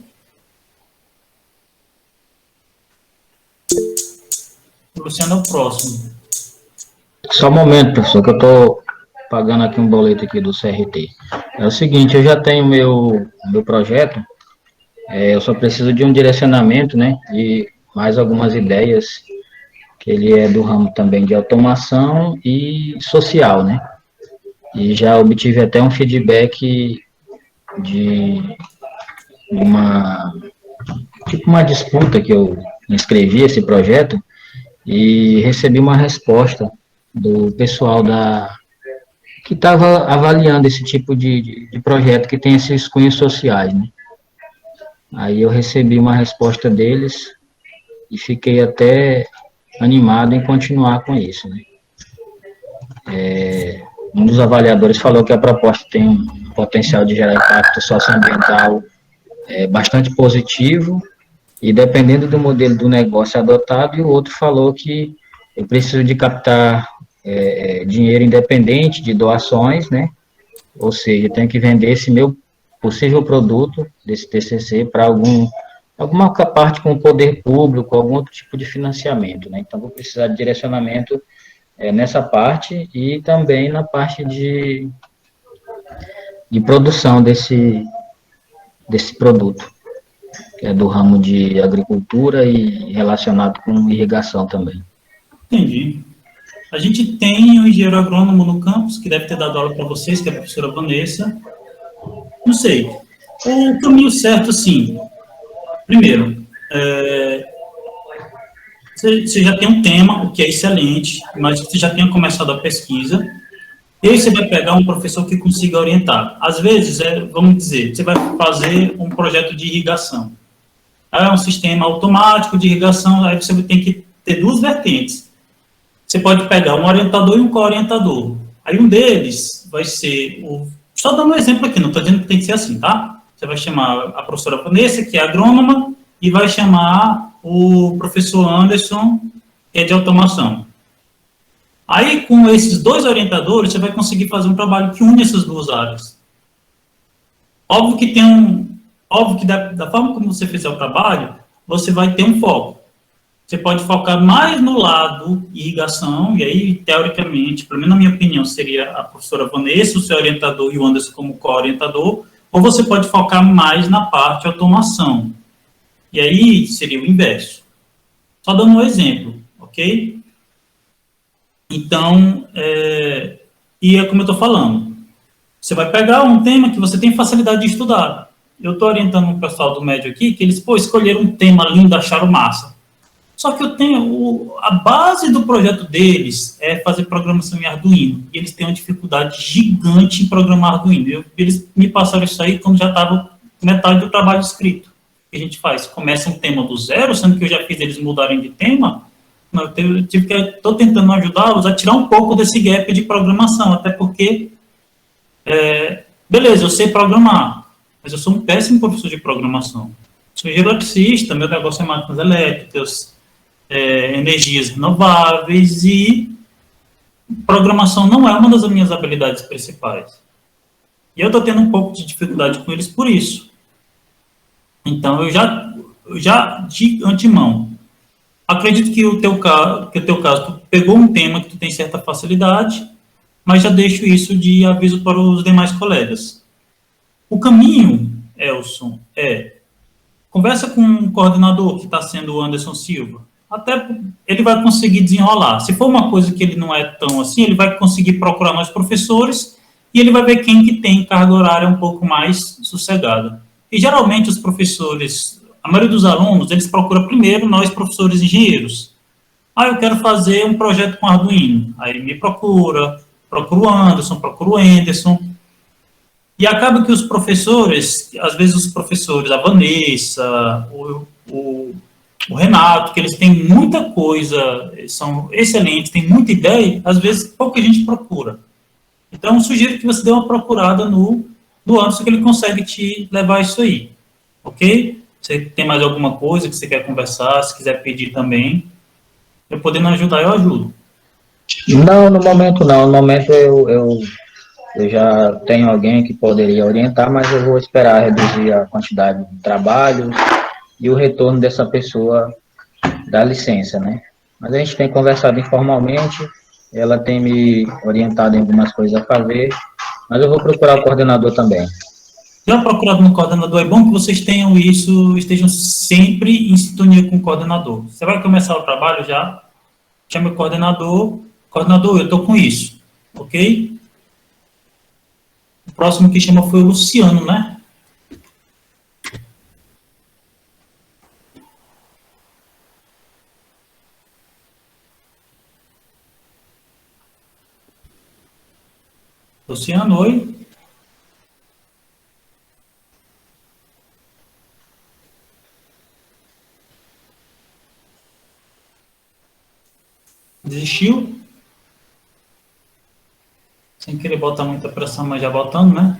O Luciano é o próximo. Só um momento, professor, que eu estou pagando aqui um boleto aqui do CRT. É o seguinte, eu já tenho meu projeto, eu só preciso de um direcionamento, né, de mais algumas ideias, que ele é do ramo também de automação e social, né? E já obtive até um feedback de uma disputa que eu inscrevi esse projeto e recebi uma resposta do pessoal que estava avaliando esse tipo de projeto que tem esses cunhos sociais, né? Aí eu recebi uma resposta deles e fiquei até animado em continuar com isso, né? Um dos avaliadores falou que a proposta tem um potencial de gerar impacto socioambiental bastante positivo e dependendo do modelo do negócio adotado, e o outro falou que eu preciso de captar dinheiro independente de doações, né? Ou seja, tenho que vender esse meu possível produto desse TCC para alguma parte com o poder público, algum outro tipo de financiamento, né? Então, vou precisar de direcionamento nessa parte e também na parte de produção desse produto, que é do ramo de agricultura e relacionado com irrigação também. Entendi. A gente tem um engenheiro agrônomo no campus, que deve ter dado aula para vocês, que é a professora Vanessa. Não sei. O caminho certo, sim. Primeiro, você já tem um tema, o que é excelente, mas você já tenha começado a pesquisa, e aí você vai pegar um professor que consiga orientar. Às vezes, vamos dizer, você vai fazer um projeto de irrigação. É um sistema automático de irrigação, aí você tem que ter duas vertentes. Você pode pegar um orientador e um co-orientador. Aí um deles vai ser só dando um exemplo aqui, não estou dizendo que tem que ser assim, tá? Você vai chamar a professora Vanessa, que é agrônoma, e vai chamar o professor Anderson, que é de automação. Aí, com esses dois orientadores, você vai conseguir fazer um trabalho que une essas duas áreas. Óbvio que da forma como você fizer o trabalho, você vai ter um foco. Você pode focar mais no lado irrigação, e aí, teoricamente, pelo menos na minha opinião, seria a professora Vanessa, o seu orientador, e o Anderson como co-orientador, ou você pode focar mais na parte de automação. E aí, seria o inverso. Só dando um exemplo, ok? Então, e é como eu estou falando, você vai pegar um tema que você tem facilidade de estudar. Eu estou orientando um pessoal do médio aqui, que eles, escolheram um tema lindo, acharam massa. Só que a base do projeto deles é fazer programação em Arduino, e eles têm uma dificuldade gigante em programar Arduino. Eles me passaram isso aí quando já estava metade do trabalho escrito que a gente faz. Começa um tema do zero, sendo que eu já fiz eles mudarem de tema. Estou tentando ajudá-los a tirar um pouco desse gap de programação, até porque, beleza, eu sei programar, mas eu sou um péssimo professor de programação. Sou engenheiro eletricista, meu negócio é máquinas elétricas, energias renováveis, e programação não é uma das minhas habilidades principais. E eu estou tendo um pouco de dificuldade com eles por isso. Então, eu já de antemão, acredito que o teu caso, tu pegou um tema que tu tem certa facilidade, mas já deixo isso de aviso para os demais colegas. O caminho, Elson, conversa com o coordenador, que está sendo o Anderson Silva. Até ele vai conseguir desenrolar. Se for uma coisa que ele não é tão assim, ele vai conseguir procurar nós professores e ele vai ver quem que tem carga horária um pouco mais sossegada. E geralmente os professores, a maioria dos alunos, eles procuram primeiro nós professores engenheiros. Eu quero fazer um projeto com Arduino. Aí ele me procura o Anderson, procura o Anderson. E acaba que os professores, às vezes os professores, a Vanessa, o Renato, que eles têm muita coisa, são excelentes, têm muita ideia, às vezes pouca gente procura. Então, eu sugiro que você dê uma procurada no Anderson, que ele consegue te levar isso aí, ok? Você tem mais alguma coisa que você quer conversar, se quiser pedir também, eu podendo ajudar, eu ajudo. Não, no momento não, no momento eu já tenho alguém que poderia orientar, mas eu vou esperar reduzir a quantidade de trabalho e o retorno dessa pessoa da licença, né? Mas a gente tem conversado informalmente, ela tem me orientado em algumas coisas a fazer, mas eu vou procurar o coordenador também. Já procurado no coordenador, é bom que vocês tenham isso, estejam sempre em sintonia com o coordenador. Você vai começar o trabalho já, chama o coordenador, eu estou com isso, ok? O próximo que chama foi o Luciano, né? Luciano, oi. Desistiu? Sem querer botar muita pressão, mas já botando, né?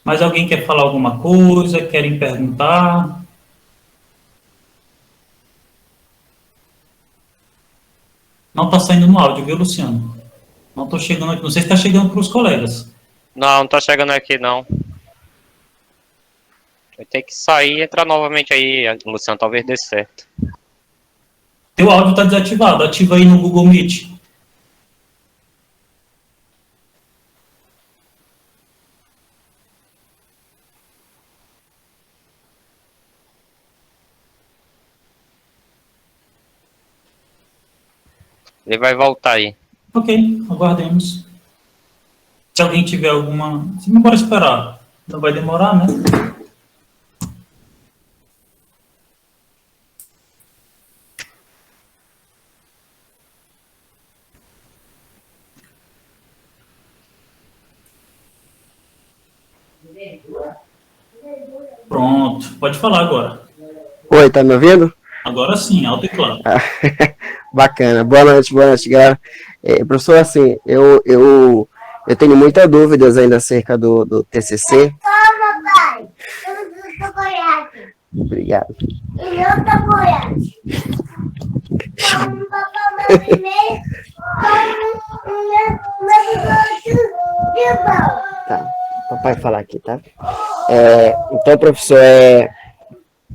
Mais alguém quer falar alguma coisa? Querem perguntar? Não está saindo no áudio, viu, Luciano? Não estou chegando aqui. Não sei se está chegando para os colegas. Não está chegando aqui, não. Vai ter que sair e entrar novamente aí, Luciano, talvez dê certo. Teu áudio está desativado. Ativa aí no Google Meet. Ele vai voltar aí. Ok, aguardemos. Se alguém tiver alguma... Se não bora esperar. Não vai demorar, né? Pronto, pode falar agora. Oi, tá me ouvindo? Agora sim, alto e claro. Bacana. Boa noite, galera. Professor, assim, eu tenho muitas dúvidas ainda acerca do TCC. Toma, pai. Eu do chocolate. Obrigado. E eu chocolate. Toma, papai, primeiro. Tá, papai falar aqui, tá? Então, professor,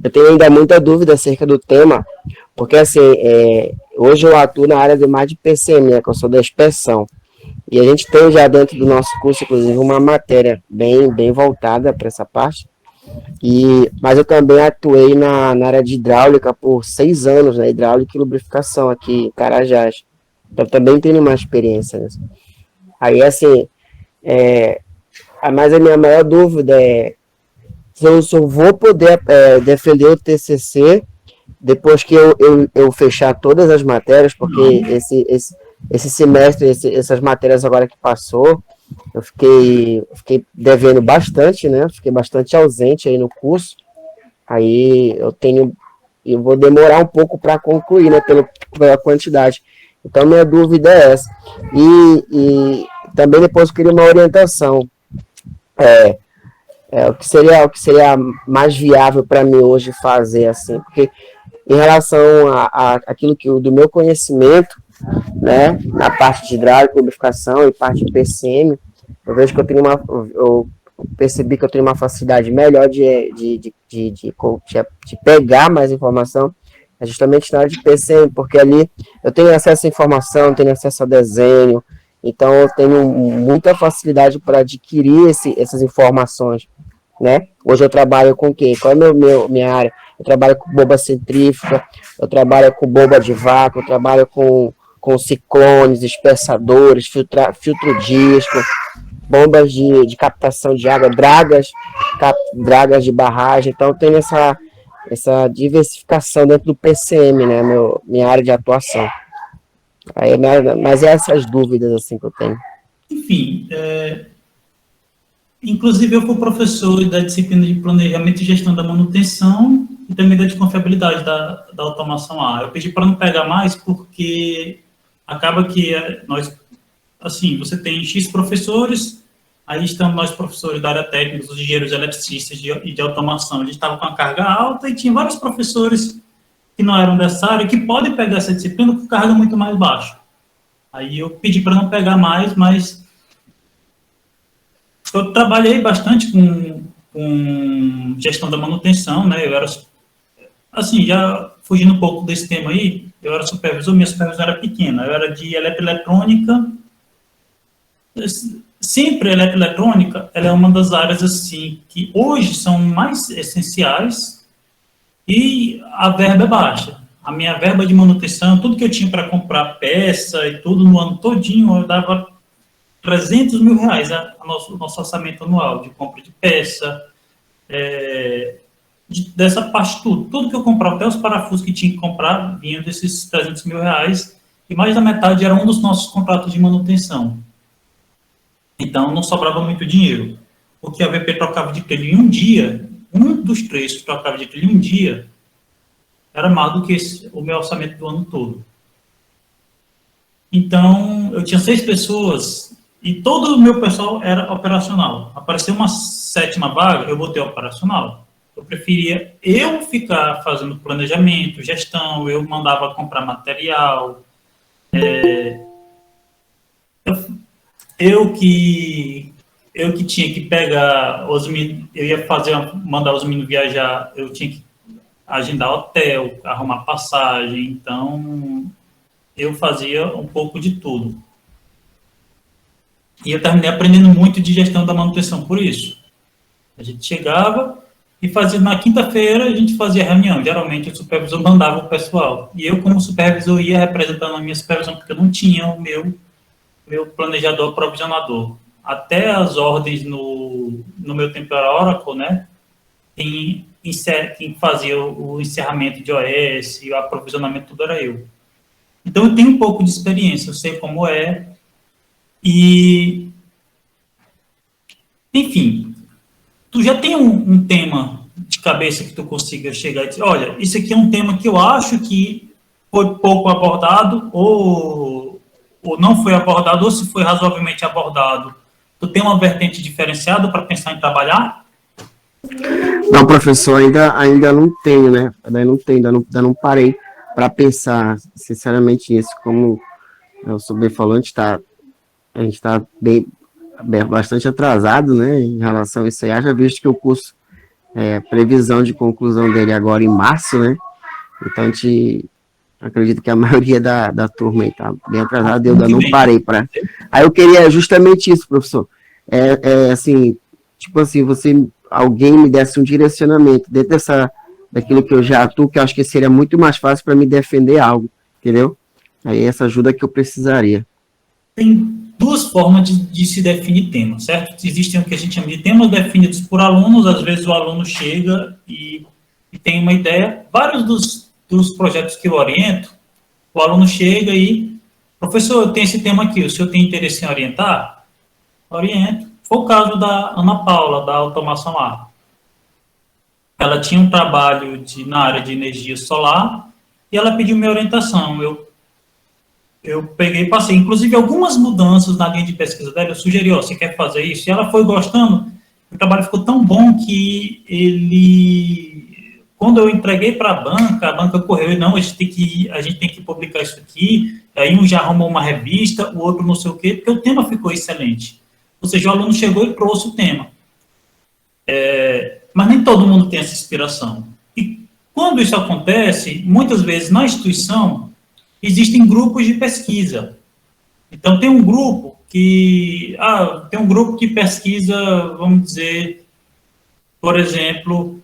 eu tenho ainda muita dúvida acerca do tema, porque, assim, hoje eu atuo na área de mais de PCM, né, que eu sou da inspeção. E a gente tem já dentro do nosso curso, inclusive, uma matéria bem voltada para essa parte. Mas eu também atuei na área de hidráulica por 6 anos, né, hidráulica e lubrificação aqui em Carajás. Então, também tenho uma experiência nisso. Aí, assim, mas a minha maior dúvida é se eu vou poder defender o TCC depois que eu fechar todas as matérias, porque esse semestre, essas matérias agora que passou, eu fiquei devendo bastante, né? Fiquei bastante ausente aí no curso. Aí eu vou demorar um pouco para concluir, né? Pela quantidade. Então, minha dúvida é essa. E também depois eu queria uma orientação. O que seria mais viável para mim hoje fazer, assim, porque em relação a aquilo do meu conhecimento, né, na parte de hidráulica, lubrificação e parte de PCM, eu vejo que eu percebi que eu tenho uma facilidade melhor de pegar mais informação, é justamente na área de PCM, porque ali eu tenho acesso à informação, tenho acesso ao desenho, então eu tenho muita facilidade para adquirir essas informações, né? Hoje eu trabalho com o quê? Qual é minha área? Eu trabalho com bomba centrífuga, eu trabalho com bomba de vácuo, eu trabalho com ciclones, dispersadores, filtro disco, bombas de captação de água, dragas de barragem. Então tem essa diversificação dentro do PCM, né, minha área de atuação. Aí, mas é essas dúvidas assim que eu tenho. Enfim, inclusive eu fui professor da disciplina de planejamento e gestão da manutenção e também da de confiabilidade da automação A. Eu pedi para não pegar mais porque acaba que nós, assim, você tem X professores, aí estamos nós professores da área técnica, os engenheiros eletricistas e de automação, a gente estava com a carga alta e tinha vários professores que não eram dessa área, que podem pegar essa disciplina com carga muito mais baixa. Aí eu pedi para não pegar mais, mas eu trabalhei bastante com gestão da manutenção, né, eu era, assim, já fugindo um pouco desse tema aí, eu era supervisor, minha supervisão era pequena, eu era de eletroeletrônica, sempre a eletroeletrônica, ela é uma das áreas, assim, que hoje são mais essenciais e a verba é baixa. A minha verba de manutenção, tudo que eu tinha para comprar peça e tudo no ano todinho, eu dava 300 mil reais o nosso orçamento anual de compra de peça, dessa parte tudo que eu comprava, até os parafusos que tinha que comprar, vinham desses 300 mil reais, e mais da metade era um dos nossos contratos de manutenção. Então, não sobrava muito dinheiro. O que a VP trocava de trilho em um dia, um dos três que trocava de trilho em um dia, era mais do que o meu orçamento do ano todo. Então, eu tinha 6 pessoas e todo o meu pessoal era operacional. Apareceu uma 7ª vaga, eu botei operacional. Eu preferia eu ficar fazendo planejamento, gestão, eu mandava comprar material, eu que tinha que pegar os meninos, eu ia mandar os meninos viajar, eu tinha que agendar hotel, arrumar passagem, então eu fazia um pouco de tudo. E eu terminei aprendendo muito de gestão da manutenção por isso. A gente chegava e fazia, na quinta-feira a gente fazia reunião, geralmente o supervisor mandava o pessoal, e eu como supervisor ia representando a minha supervisão, porque eu não tinha o meu planejador aprovisionador. Até as ordens no meu tempo era Oracle, né, quem fazia o encerramento de OS, o aprovisionamento, tudo era eu. Então, eu tenho um pouco de experiência, eu sei como é, e, enfim, tu já tem um tema de cabeça que tu consiga chegar e dizer, olha, isso aqui é um tema que eu acho que foi pouco abordado, ou não foi abordado, ou se foi razoavelmente abordado, tu tem uma vertente diferenciada para pensar em trabalhar? Não, professor, ainda não tenho, né? Ainda não parei para pensar, sinceramente, isso. Como o Sober falou, a gente está bastante atrasado, né, em relação a isso aí. Já visto que o curso, previsão de conclusão dele agora em março, né? Então, a gente acredito que a maioria da turma está bem atrasada, eu ainda não parei para... Aí eu queria justamente isso, professor. Assim, tipo assim, alguém me desse um direcionamento dentro daquilo que eu já atuo, que eu acho que seria muito mais fácil para me defender algo, entendeu? Aí essa ajuda que eu precisaria. Tem 2 formas de se definir tema, certo? Existem o que a gente chama de temas definidos por alunos, às vezes o aluno chega e tem uma ideia. Vários dos projetos que eu oriento, o aluno chega e, professor, eu tenho esse tema aqui, o senhor tem interesse em orientar? Oriento. Foi o caso da Ana Paula, da Automação A. Ela tinha um trabalho na área de energia solar e ela pediu minha orientação. Eu peguei e passei. Inclusive, algumas mudanças na linha de pesquisa dela, eu sugeri, você quer fazer isso? E ela foi gostando. O trabalho ficou tão bom que quando eu entreguei para a banca correu e não, a gente tem que publicar isso aqui, aí um já arrumou uma revista, o outro não sei o quê, porque o tema ficou excelente. Ou seja, o aluno chegou e trouxe o tema. Mas nem todo mundo tem essa inspiração. E quando isso acontece, muitas vezes na instituição, existem grupos de pesquisa. Então, tem um grupo que pesquisa, vamos dizer, por exemplo,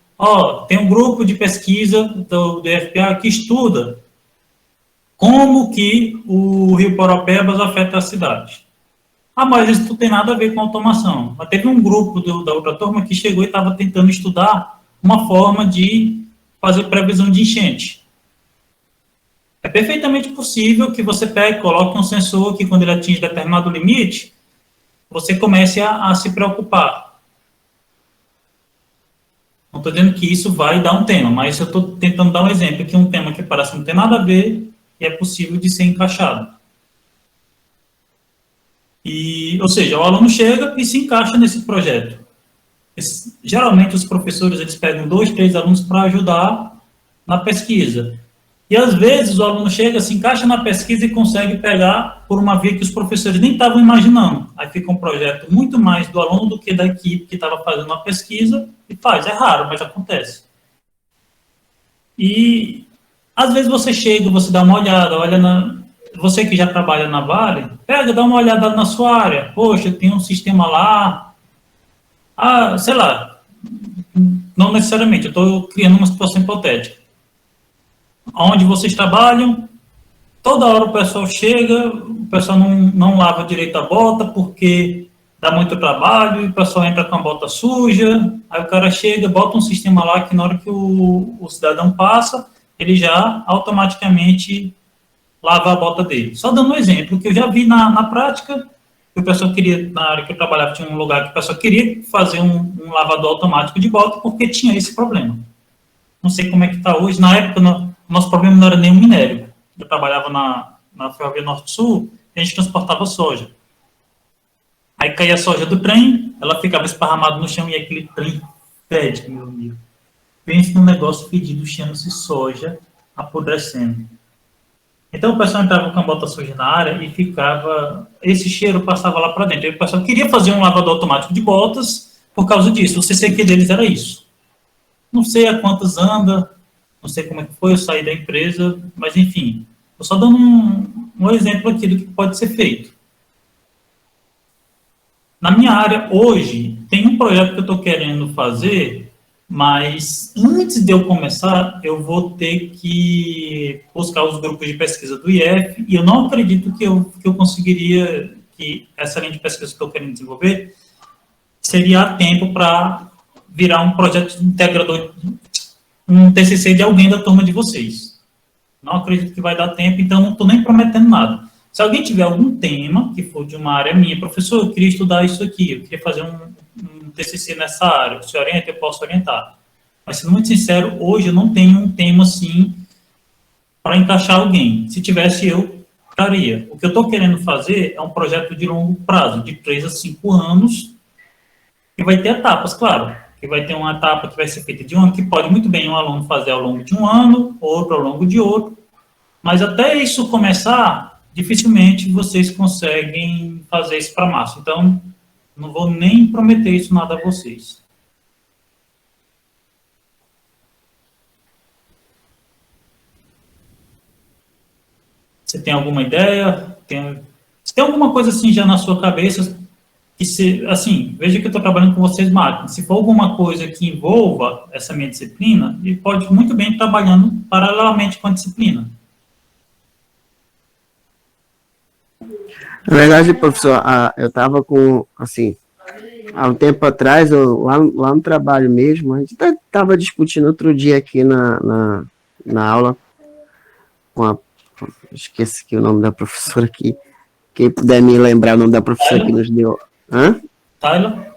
tem um grupo de pesquisa do FPA que estuda como que o Rio Paropebas afeta a cidade. Mas isso não tem nada a ver com automação. Mas teve um grupo da outra turma que chegou e estava tentando estudar uma forma de fazer previsão de enchente. É perfeitamente possível que você coloque um sensor que, quando ele atinge determinado limite, você comece a se preocupar. Não estou dizendo que isso vai dar um tema, mas eu estou tentando dar um exemplo, que um tema que parece não ter nada a ver e é possível de ser encaixado. Ou seja, o aluno chega e se encaixa nesse projeto. Geralmente, os professores eles pegam 2, 3 alunos para ajudar na pesquisa. E, às vezes, o aluno chega, se encaixa na pesquisa e consegue pegar por uma via que os professores nem estavam imaginando. Aí fica um projeto muito mais do aluno do que da equipe que estava fazendo a pesquisa e faz. É raro, mas acontece. E, às vezes, você chega, você dá uma olhada, você que já trabalha na Vale, dá uma olhada na sua área. Poxa, tem um sistema lá. Sei lá. Não necessariamente, eu estou criando uma situação hipotética. Onde vocês trabalham, toda hora o pessoal chega, o pessoal não lava direito a bota porque dá muito trabalho, e o pessoal entra com a bota suja, aí o cara chega, bota um sistema lá que na hora que o cidadão passa, ele já automaticamente lava a bota dele. Só dando um exemplo, que eu já vi na prática, que o pessoal queria, na área que eu trabalhava, tinha um lugar que o pessoal queria fazer um lavador automático de bota porque tinha esse problema. Não sei como é que está hoje, na época o nosso problema não era nenhum minério. Eu trabalhava na Ferrovia Norte-Sul e a gente transportava soja. Aí caía a soja do trem, ela ficava esparramada no chão e aquele trem fede, meu amigo. Pense num negócio fedido, chama-se soja apodrecendo. Então o pessoal entrava com a bota suja na área e ficava... Esse cheiro passava lá para dentro. Aí o pessoal queria fazer um lavador automático de botas por causa disso. O CCQ deles era isso. Não sei a quantas anda, não sei como é que foi, eu saí da empresa, mas enfim, estou só dando um exemplo aqui do que pode ser feito. Na minha área, hoje, tem um projeto que eu estou querendo fazer, mas antes de eu começar, eu vou ter que buscar os grupos de pesquisa do IF, e eu não acredito que eu conseguiria, que essa linha de pesquisa que eu estou querendo desenvolver, seria a tempo para virar um projeto integrador, um TCC de alguém da turma de vocês. Não acredito que vai dar tempo, então não estou nem prometendo nada. Se alguém tiver algum tema que for de uma área minha, professor, eu queria estudar isso aqui, eu queria fazer um TCC nessa área, se orienta, eu posso orientar. Mas, sendo muito sincero, hoje eu não tenho um tema assim para encaixar alguém. Se tivesse, eu faria. O que eu estou querendo fazer é um projeto de longo prazo, de 3 a 5 anos, que vai ter etapas, claro. Que vai ter uma etapa que vai ser feita de um ano, que pode muito bem um aluno fazer ao longo de um ano, outro ao longo de outro. Mas até isso começar, dificilmente vocês conseguem fazer isso para março. Então, não vou nem prometer isso nada a vocês. Você tem alguma ideia? Se tem alguma coisa assim já na sua cabeça, que assim, veja que eu estou trabalhando com vocês, máquinas. Se for alguma coisa que envolva essa minha disciplina, ele pode muito bem ir trabalhando paralelamente com a disciplina. Na verdade, professor, eu estava com, assim, há um tempo atrás, lá no trabalho mesmo, a gente estava discutindo outro dia aqui na aula, esqueci aqui o nome da professora aqui, quem puder me lembrar o nome da professora que nos deu. Hã? Tyler?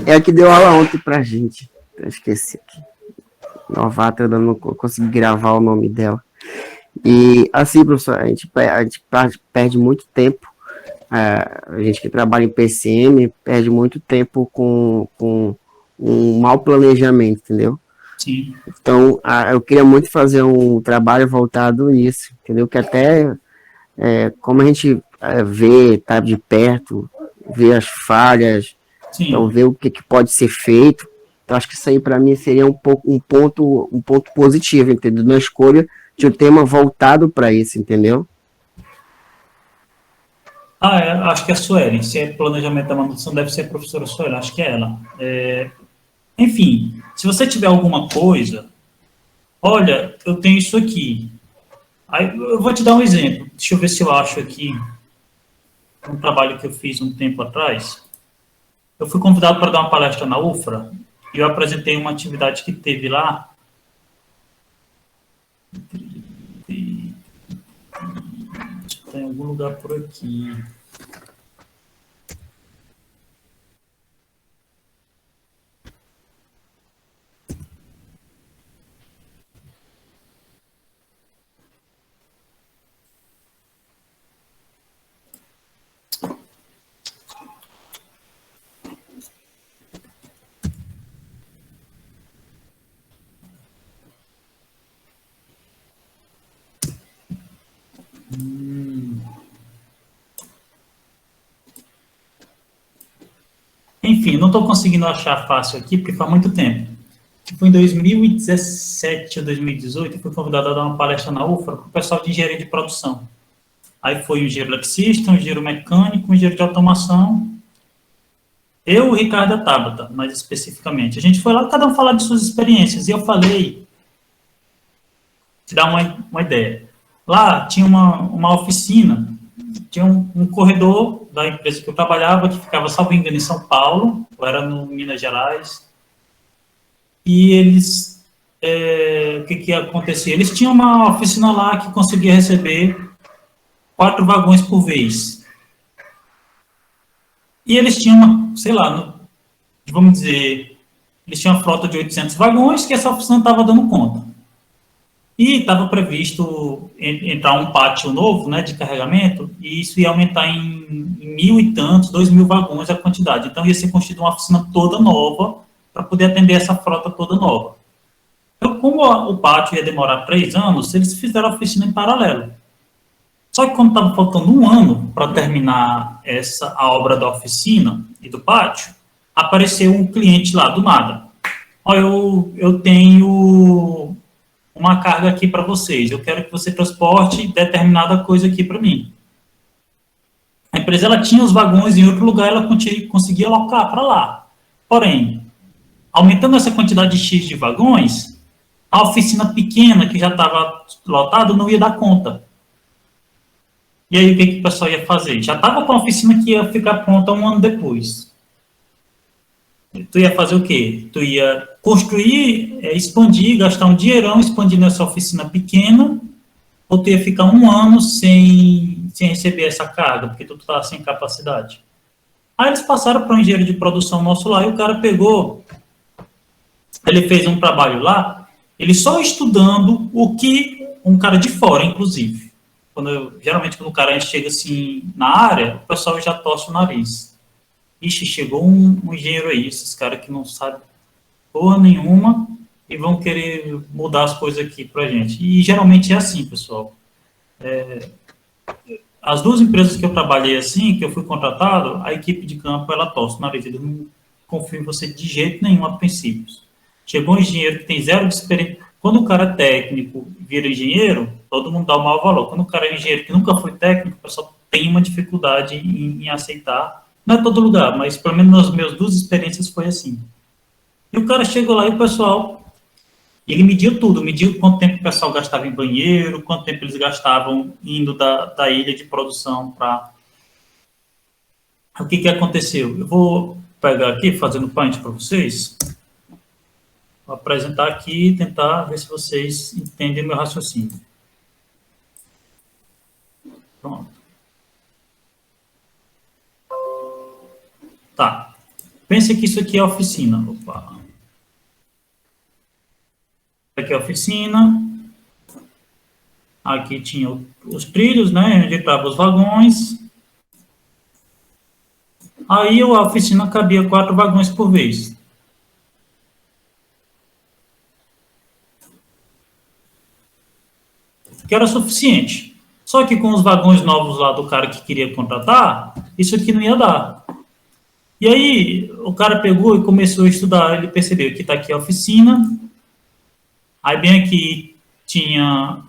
É a que deu aula ontem pra gente, eu esqueci aqui. Novata, eu não consegui gravar o nome dela. E assim, professor, a gente perde muito tempo, a gente que trabalha em PCM perde muito tempo com um mau planejamento, entendeu? Sim. Então, eu queria muito fazer um trabalho voltado nisso, entendeu? Que até, como a gente vê, tá de perto, vê as falhas, Sim. então vê o que pode ser feito. Então, acho que isso aí para mim seria um ponto positivo, entendeu? Na escolha de um tema voltado para isso, entendeu? Acho que é a Suelen. Se é planejamento da manutenção, deve ser a professora Suelen, acho que é ela. Enfim, se você tiver alguma coisa, olha, eu tenho isso aqui. Aí, eu vou te dar um exemplo. Deixa eu ver se eu acho aqui um trabalho que eu fiz um tempo atrás. Eu fui convidado para dar uma palestra na UFRA e eu apresentei uma atividade que teve lá. Tem algum lugar por aqui. Enfim, não estou conseguindo achar fácil aqui, porque faz muito tempo. Foi em 2017 ou 2018, eu fui convidado a dar uma palestra na UFRA para o pessoal de engenharia de produção. Aí foi um engenheiro eletricista, um engenheiro mecânico, um engenheiro de automação. Eu, o Ricardo e a Tabata, mais especificamente. A gente foi lá, cada um falar de suas experiências. E eu falei, te dar uma ideia. Lá tinha uma oficina, tinha um corredor da empresa que eu trabalhava, que ficava, salvo engano, em São Paulo, ou era no Minas Gerais. E eles, o que acontecia? Eles tinham uma oficina lá que conseguia receber 4 vagões por vez. E eles tinham sei lá, vamos dizer, eles tinham uma frota de 800 vagões que essa oficina estava dando conta. E estava previsto entrar um pátio novo, né, de carregamento, e isso ia aumentar em 1.000 e tantos, 2.000 vagões a quantidade. Então, ia ser construída uma oficina toda nova para poder atender essa frota toda nova. Então, como o pátio ia demorar 3 anos, eles fizeram a oficina em paralelo. Só que quando estava faltando 1 ano para terminar a obra da oficina e do pátio, apareceu um cliente lá, do nada. Olha, eu tenho uma carga aqui para vocês, eu quero que você transporte determinada coisa aqui para mim. A empresa ela tinha os vagões em outro lugar, ela conseguia alocar para lá. Porém, aumentando essa quantidade de X de vagões, a oficina pequena, que já estava lotada, não ia dar conta. E aí, o que o pessoal ia fazer? Já estava com a oficina que ia ficar pronta 1 ano depois. Tu ia fazer o quê? Tu ia construir, expandir, gastar um dinheirão, expandindo essa oficina pequena, ou tu ia ficar 1 ano sem receber essa carga, porque tu estava sem capacidade. Aí eles passaram para um engenheiro de produção nosso lá, e o cara pegou, ele fez um trabalho lá, ele só estudando o que um cara de fora, inclusive. Geralmente, quando o cara chega assim na área, o pessoal já torce o nariz. Ixi, chegou um engenheiro aí, esses caras que não sabem porra nenhuma e vão querer mudar as coisas aqui pra gente. E geralmente é assim, pessoal. As 2 empresas que eu trabalhei assim, que eu fui contratado, a equipe de campo, ela torce o nariz. Eu não confio em você de jeito nenhum a princípios. Chegou um engenheiro que tem 0 de experiência. Quando o cara é técnico vira engenheiro, todo mundo dá o maior valor. Quando o cara é engenheiro que nunca foi técnico, o pessoal tem uma dificuldade em aceitar. Não é todo lugar, mas pelo menos nas minhas 2 experiências foi assim. E o cara chegou lá e o pessoal, ele mediu tudo, mediu quanto tempo o pessoal gastava em banheiro, quanto tempo eles gastavam indo da ilha de produção para... O que aconteceu? Eu vou pegar aqui, fazendo punch para vocês, vou apresentar aqui e tentar ver se vocês entendem o meu raciocínio. Pronto. Tá. Pense que isso aqui é a oficina. Opa. Aqui é a oficina. Aqui tinha os trilhos, né? Onde estavam os vagões. Aí a oficina cabia 4 vagões por vez. que era suficiente. Só que com os vagões novos lá do cara que queria contratar, isso aqui não ia dar. E aí, o cara pegou e começou a estudar, ele percebeu que está aqui a oficina, aí bem aqui tinha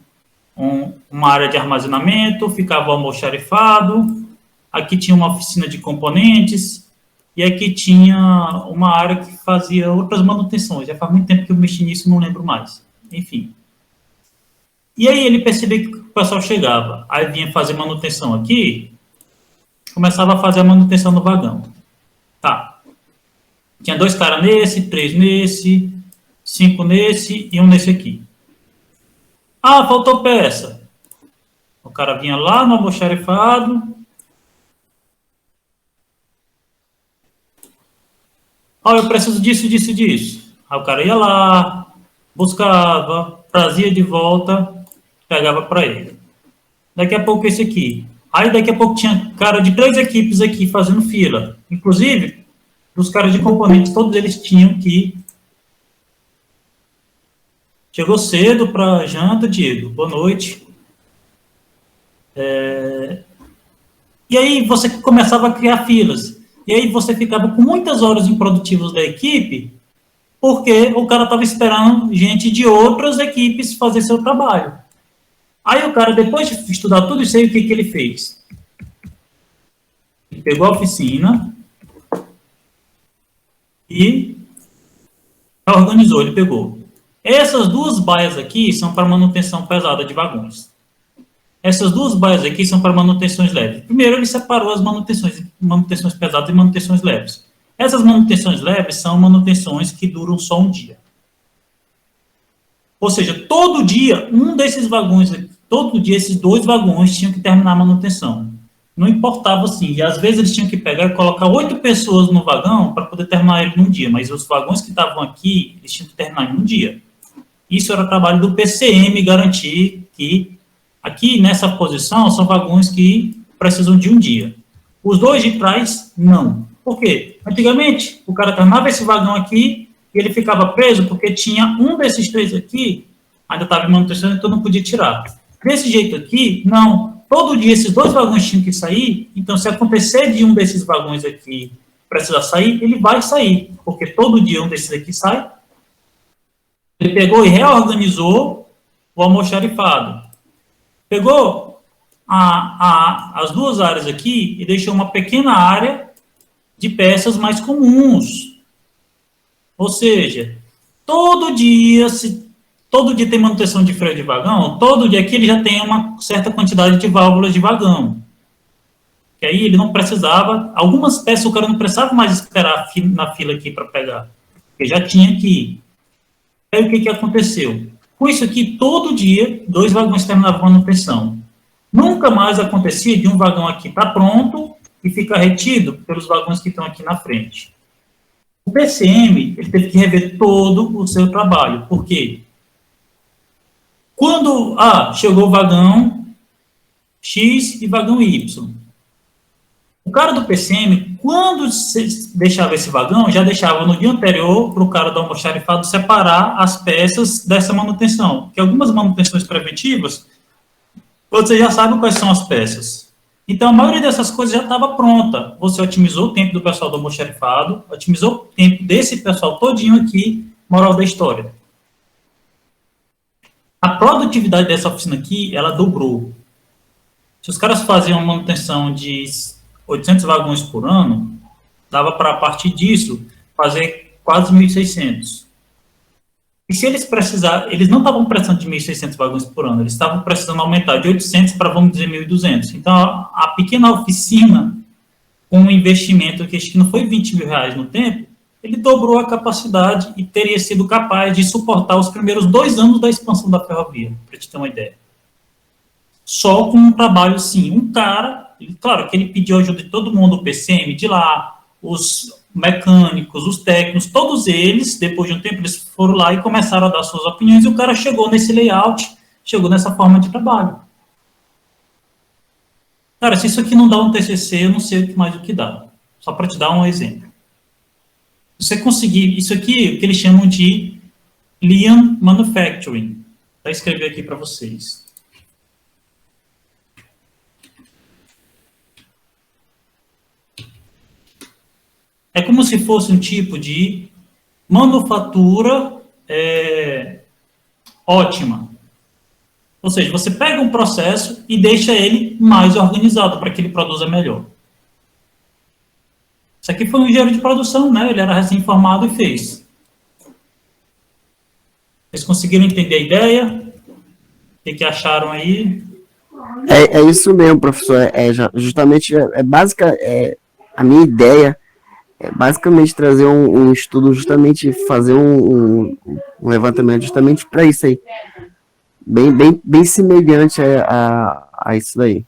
uma área de armazenamento, ficava o almoxarifado, aqui tinha uma oficina de componentes, e aqui tinha uma área que fazia outras manutenções. Já faz muito tempo que eu mexi nisso, não lembro mais. Enfim. E aí ele percebeu que o pessoal chegava, aí vinha fazer manutenção aqui, começava a fazer a manutenção no vagão. Tá. Tinha 2 caras nesse, 3 nesse, 5 nesse e 1 nesse aqui. Ah, faltou peça. O cara vinha lá no almoxarifado. Ah, eu preciso disso, disso, disso. Aí o cara ia lá, buscava, trazia de volta, pegava para ele. Daqui a pouco esse aqui. Aí daqui a pouco tinha cara de 3 equipes aqui fazendo fila. Inclusive, os caras de componentes, todos eles tinham que... Chegou cedo para janta, Diego. Boa noite. E aí você começava a criar filas. E aí você ficava com muitas horas improdutivas da equipe, porque o cara estava esperando gente de outras equipes fazer seu trabalho. Aí o cara, depois de estudar tudo isso aí, o que ele fez? Ele pegou a oficina e organizou, ele pegou. Essas 2 baias aqui são para manutenção pesada de vagões. Essas 2 baias aqui são para manutenções leves. Primeiro, ele separou as manutenções pesadas e manutenções leves. Essas manutenções leves são manutenções que duram só um dia. Ou seja, todo dia, um desses vagões, todo dia esses 2 vagões tinham que terminar a manutenção. Não importava assim. E às vezes eles tinham que pegar e colocar 8 pessoas no vagão para poder terminar ele num dia. Mas os vagões que estavam aqui, eles tinham que terminar em um dia. Isso era trabalho do PCM, garantir que aqui nessa posição são vagões que precisam de um dia. Os 2 de trás, não. Por quê? Antigamente, o cara terminava esse vagão aqui e ele ficava preso porque tinha um desses 3 aqui, ainda estava em manutenção, então não podia tirar. Desse jeito aqui, não. Todo dia esses 2 vagões tinham que sair, então se acontecer de um desses vagões aqui precisar sair, ele vai sair, porque todo dia um desses aqui sai. Ele pegou e reorganizou o almoxarifado. Pegou as 2 áreas aqui e deixou uma pequena área de peças mais comuns. Ou seja, todo dia tem manutenção de freio de vagão, todo dia aqui ele já tem uma certa quantidade de válvulas de vagão. Que aí ele não precisava, algumas peças o cara não precisava mais esperar na fila aqui para pegar, porque já tinha aqui. Aí o que aconteceu? Com isso aqui, todo dia, 2 vagões terminavam a manutenção. Nunca mais acontecia de um vagão aqui estar pronto e ficar retido pelos vagões que estão aqui na frente. O PCM, ele teve que rever todo o seu trabalho. Por quê? Quando chegou o vagão X e vagão Y. O cara do PCM, quando deixava esse vagão, já deixava no dia anterior para o cara do almoxarifado separar as peças dessa manutenção. Porque algumas manutenções preventivas, você já sabe quais são as peças. Então, a maioria dessas coisas já estava pronta. Você otimizou o tempo do pessoal do almoxarifado, otimizou o tempo desse pessoal todinho aqui, moral da história. A produtividade dessa oficina aqui, ela dobrou. Se os caras faziam manutenção de 800 vagões por ano, dava para, a partir disso, fazer quase 1.600. E se eles precisaram, eles não estavam precisando de 1.600 vagões por ano, eles estavam precisando aumentar de 800 para, vamos dizer, 1.200. Então, a pequena oficina, com um investimento que acho que não foi 20 mil reais no tempo, ele dobrou a capacidade e teria sido capaz de suportar os primeiros 2 anos da expansão da ferrovia, para te ter uma ideia. Só com um trabalho, sim, um cara... Claro que ele pediu ajuda de todo mundo, o PCM de lá, os mecânicos, os técnicos, todos eles, depois de um tempo, eles foram lá e começaram a dar suas opiniões, e o cara chegou nesse layout, chegou nessa forma de trabalho. Cara, se isso aqui não dá um TCC, eu não sei mais o que dá. Só para te dar um exemplo. Se você conseguir, isso aqui, o que eles chamam de Lean Manufacturing. Vou escrever aqui para vocês. É como se fosse um tipo de manufatura ótima. Ou seja, você pega um processo e deixa ele mais organizado para que ele produza melhor. Isso aqui foi um engenheiro de produção, né? Ele era recém-formado e fez. Vocês conseguiram entender a ideia? O que acharam aí? É isso mesmo, professor. Justamente básica. A minha ideia é basicamente trazer um estudo, justamente fazer um levantamento justamente para isso aí. Bem semelhante a isso daí.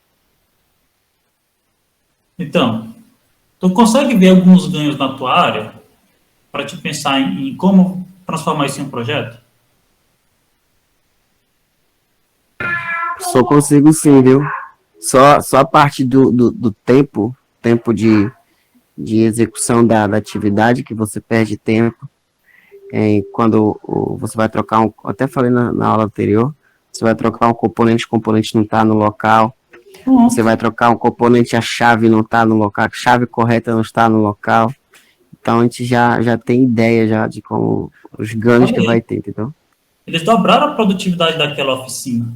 Então, tu consegue ver alguns ganhos na tua área para te pensar em como transformar isso em um projeto? Só consigo sim, viu? Só a parte do tempo de execução da atividade, que você perde tempo. Quando você vai trocar até falei na aula anterior, você vai trocar um componente, o componente não está no local. Você vai trocar um componente, a chave não está no local, a chave correta não está no local. Então a gente já tem ideia já de como os ganhos que vai ter, entendeu? Eles dobraram a produtividade daquela oficina.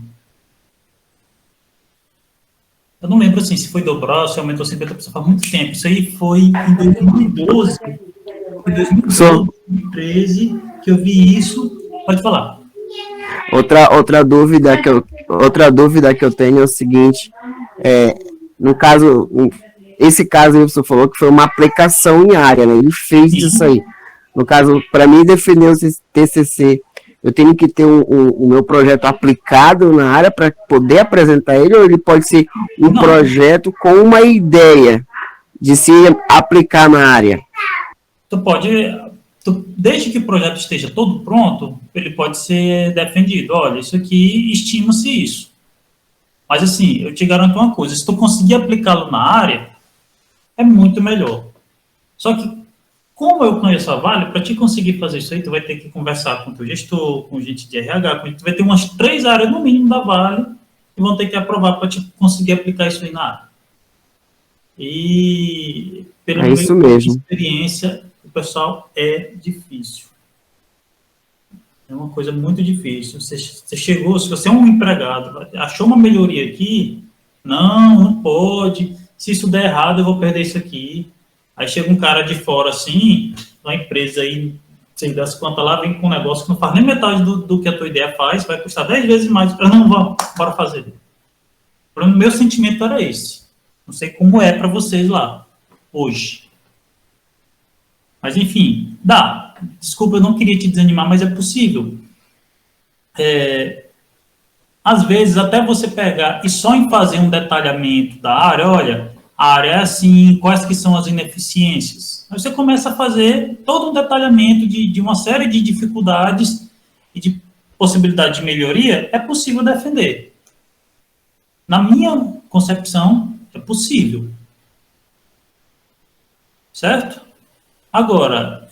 Eu não lembro assim, se foi dobrar, se aumentou 50%, faz muito tempo. Isso aí foi em 2012, 2013, que eu vi isso. Pode falar. Outra dúvida que eu tenho é o seguinte, no caso, esse caso aí você falou que foi uma aplicação em área, né? Ele fez isso aí. No caso, para mim defender o TCC, eu tenho que ter o meu projeto aplicado na área para poder apresentar ele, ou ele pode ser um projeto com uma ideia de se aplicar na área? Desde que o projeto esteja todo pronto, ele pode ser defendido. Olha, isso aqui, estima-se isso. Mas, assim, eu te garanto uma coisa, se tu conseguir aplicá-lo na área, é muito melhor. Só que, como eu conheço a Vale, para te conseguir fazer isso aí, tu vai ter que conversar com o teu gestor, com gente de RH, tu vai ter umas 3 áreas, no mínimo, da Vale, que vão ter que aprovar para te conseguir aplicar isso aí na área. E, pelo meu experiência, o pessoal é difícil. É uma coisa muito difícil. Você chegou, se você é um empregado, achou uma melhoria aqui, não pode. Se isso der errado, eu vou perder isso aqui. Aí chega um cara de fora, assim, uma empresa aí, sei das quantas lá, vem com um negócio que não faz nem metade do que a tua ideia faz, vai custar 10 vezes mais. Eu não vou, bora fazer. O meu sentimento era esse. Não sei como é para vocês lá, hoje. Mas, enfim, dá. Desculpa, eu não queria te desanimar, mas é possível. Às vezes, até você pegar e só em fazer um detalhamento da área, olha, a área é assim, quais que são as ineficiências. Aí você começa a fazer todo um detalhamento de uma série de dificuldades e de possibilidade de melhoria, é possível defender. Na minha concepção, é possível. Certo? Agora,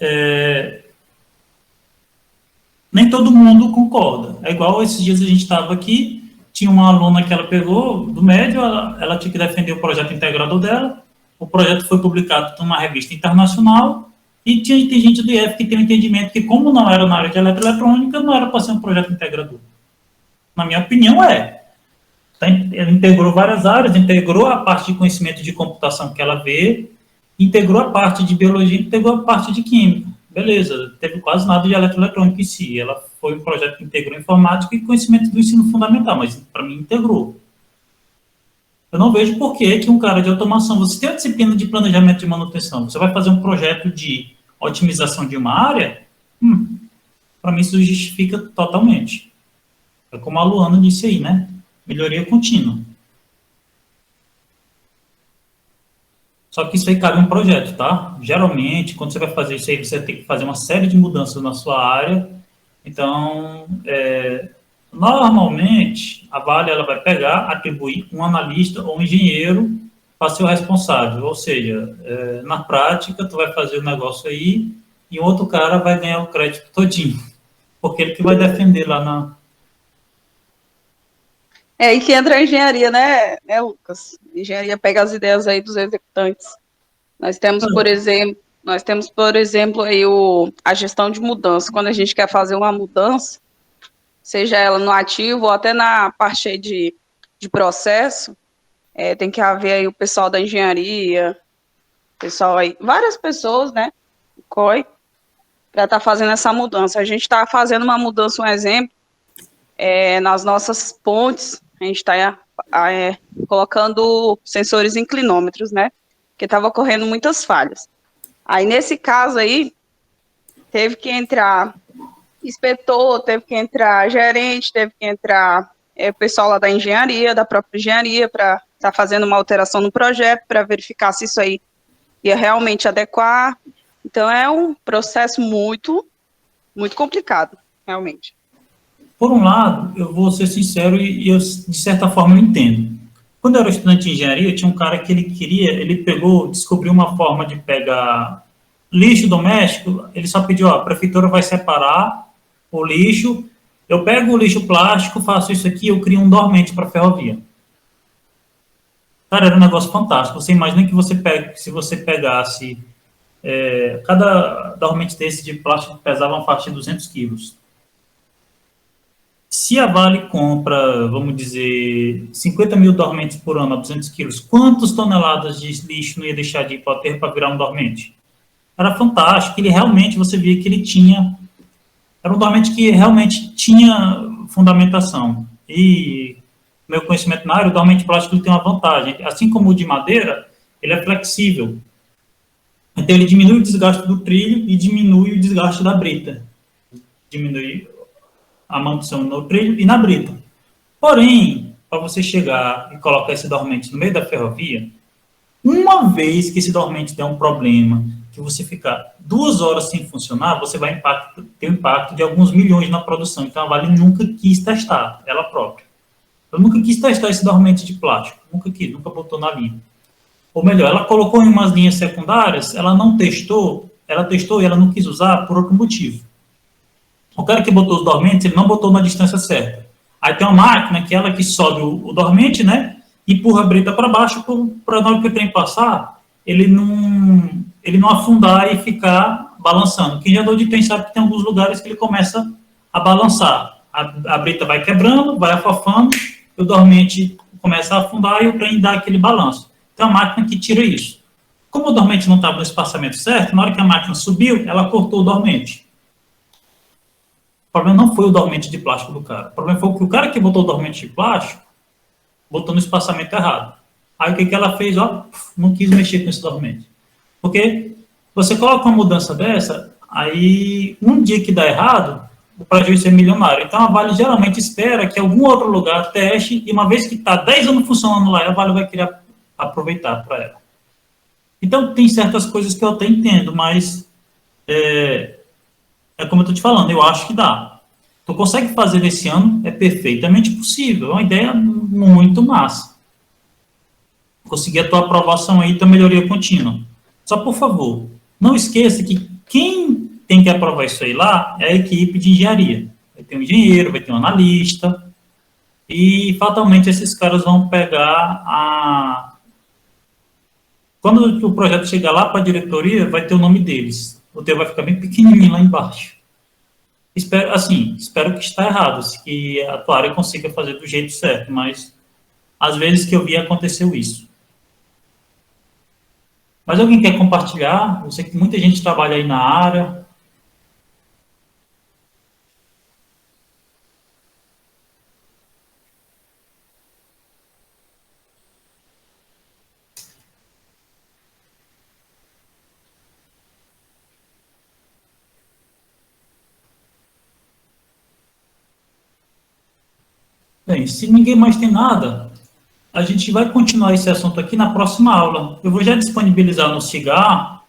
nem todo mundo concorda. É igual esses dias a gente estava aqui, tinha uma aluna que ela pegou do médio, ela tinha que defender o projeto integrador dela, o projeto foi publicado numa revista internacional, e tem gente do IF que tem um entendimento que, como não era na área de eletroeletrônica, não era para ser um projeto integrador. Na minha opinião, Ela integrou várias áreas, integrou a parte de conhecimento de computação que ela vê, integrou a parte de biologia, integrou a parte de química. Beleza, teve quase nada de eletroeletrônica em si. Ela foi um projeto que integrou informática e conhecimento do ensino fundamental, mas para mim integrou. Eu não vejo por que um cara de automação, você tem a disciplina de planejamento de manutenção, você vai fazer um projeto de otimização de uma área, para mim isso justifica totalmente. É como a Luana disse aí, né? Melhoria contínua. Só que isso aí cabe um projeto, tá? Geralmente, quando você vai fazer isso aí, você vai ter que fazer uma série de mudanças na sua área. Então, normalmente, a Vale ela vai pegar, atribuir um analista ou um engenheiro para ser o responsável. Ou seja, na prática, tu vai fazer o negócio aí e outro cara vai ganhar o crédito todinho. Porque ele que vai defender lá na... É aí que entra a engenharia, né, Lucas? A engenharia pega as ideias aí dos executantes. Nós temos, por exemplo, Nós temos, por exemplo, aí a gestão de mudança. Quando a gente quer fazer uma mudança, seja ela no ativo ou até na parte aí de processo, tem que haver aí o pessoal da engenharia, pessoal aí, várias pessoas, né, o COI, para estar fazendo essa mudança. A gente está fazendo uma mudança, um exemplo, nas nossas pontes, a gente está colocando sensores inclinômetros, né, porque estava ocorrendo muitas falhas. Aí, nesse caso aí, teve que entrar inspetor, teve que entrar gerente, teve que entrar o pessoal lá da engenharia, da própria engenharia, para estar fazendo uma alteração no projeto, para verificar se isso aí ia realmente adequar. Então, é um processo muito, muito complicado, realmente. Por um lado, eu vou ser sincero e eu, de certa forma, eu entendo. Quando eu era estudante de engenharia, tinha um cara que ele descobriu uma forma de pegar lixo doméstico, ele só pediu, a prefeitura vai separar o lixo, eu pego o lixo plástico, faço isso aqui, eu crio um dormente para a ferrovia. Cara, era um negócio fantástico. Você imagina que se você pegasse, cada dormente desse de plástico pesava uma faixa de 200 quilos. Se a Vale compra, vamos dizer, 50 mil dormentes por ano a 200 quilos, quantas toneladas de lixo não ia deixar de ir para o aterro para virar um dormente? Era fantástico, ele realmente, você via que ele tinha, era um dormente que realmente tinha fundamentação. E meu conhecimento na área, o dormente plástico ele tem uma vantagem, assim como o de madeira, ele é flexível. Então ele diminui o desgaste do trilho e diminui o desgaste da brita. Diminui a manutenção no trilho e na brita. Porém, para você chegar e colocar esse dormente no meio da ferrovia, uma vez que esse dormente der um problema, que você ficar 2 horas sem funcionar, você vai ter um impacto de alguns milhões na produção. Então, a Vale nunca quis testar, ela própria. Eu nunca quis testar esse dormente de plástico, nunca botou na linha. Ou melhor, ela colocou em umas linhas secundárias, ela não testou, ela testou e ela não quis usar por outro motivo. O cara que botou os dormentes, ele não botou na distância certa. Aí tem uma máquina que ela que sobe o dormente, né, empurra a brita para baixo para na hora que o trem passar, ele não afundar e ficar balançando. Quem já andou de trem sabe que tem alguns lugares que ele começa a balançar. A brita vai quebrando, vai afofando, o dormente começa a afundar e o trem dá aquele balanço. Tem uma máquina que tira isso. Como o dormente não estava no espaçamento certo, na hora que a máquina subiu, ela cortou o dormente. O problema não foi o dormente de plástico do cara. O problema foi que o cara que botou o dormente de plástico botou no espaçamento errado. Aí o que ela fez? Não quis mexer com esse dormente. Porque você coloca uma mudança dessa, aí um dia que dá errado, o prejuízo é milionário. Então a Vale geralmente espera que algum outro lugar teste, e uma vez que está 10 anos funcionando lá, a Vale vai querer aproveitar para ela. Então tem certas coisas que eu até entendo, mas é como eu estou te falando, eu acho que dá. Tu consegue fazer nesse ano, é perfeitamente possível, é uma ideia muito massa. Conseguir a tua aprovação aí, tua melhoria contínua. Só, por favor, não esqueça que quem tem que aprovar isso aí lá é a equipe de engenharia. Vai ter um engenheiro, vai ter um analista, e fatalmente esses caras vão pegar Quando o projeto chegar lá para a diretoria, vai ter o nome deles. O teu vai ficar bem pequenininho lá embaixo. Espero que está errado, que a tua área consiga fazer do jeito certo, mas às vezes que eu vi aconteceu isso. Mas alguém quer compartilhar? Eu sei que muita gente trabalha aí na área. Bem, se ninguém mais tem nada, a gente vai continuar esse assunto aqui na próxima aula. Eu vou já disponibilizar no Cigar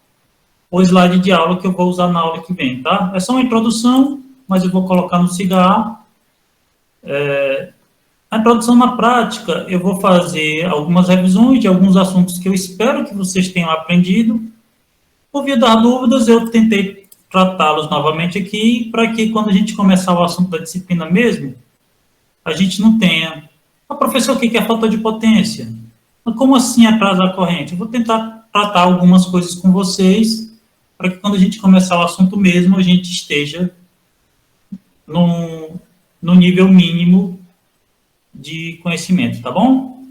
o slide de aula que eu vou usar na aula que vem, tá? É só uma introdução, mas eu vou colocar no Cigar. A introdução na prática, eu vou fazer algumas revisões de alguns assuntos que eu espero que vocês tenham aprendido. Por via das dúvidas, eu tentei tratá-los novamente aqui, para que quando a gente começar o assunto da disciplina mesmo, a gente não tenha... professor, o que é falta de potência? Mas como assim atrasar a corrente? Eu vou tentar tratar algumas coisas com vocês para que quando a gente começar o assunto mesmo, a gente esteja no nível mínimo de conhecimento, tá bom?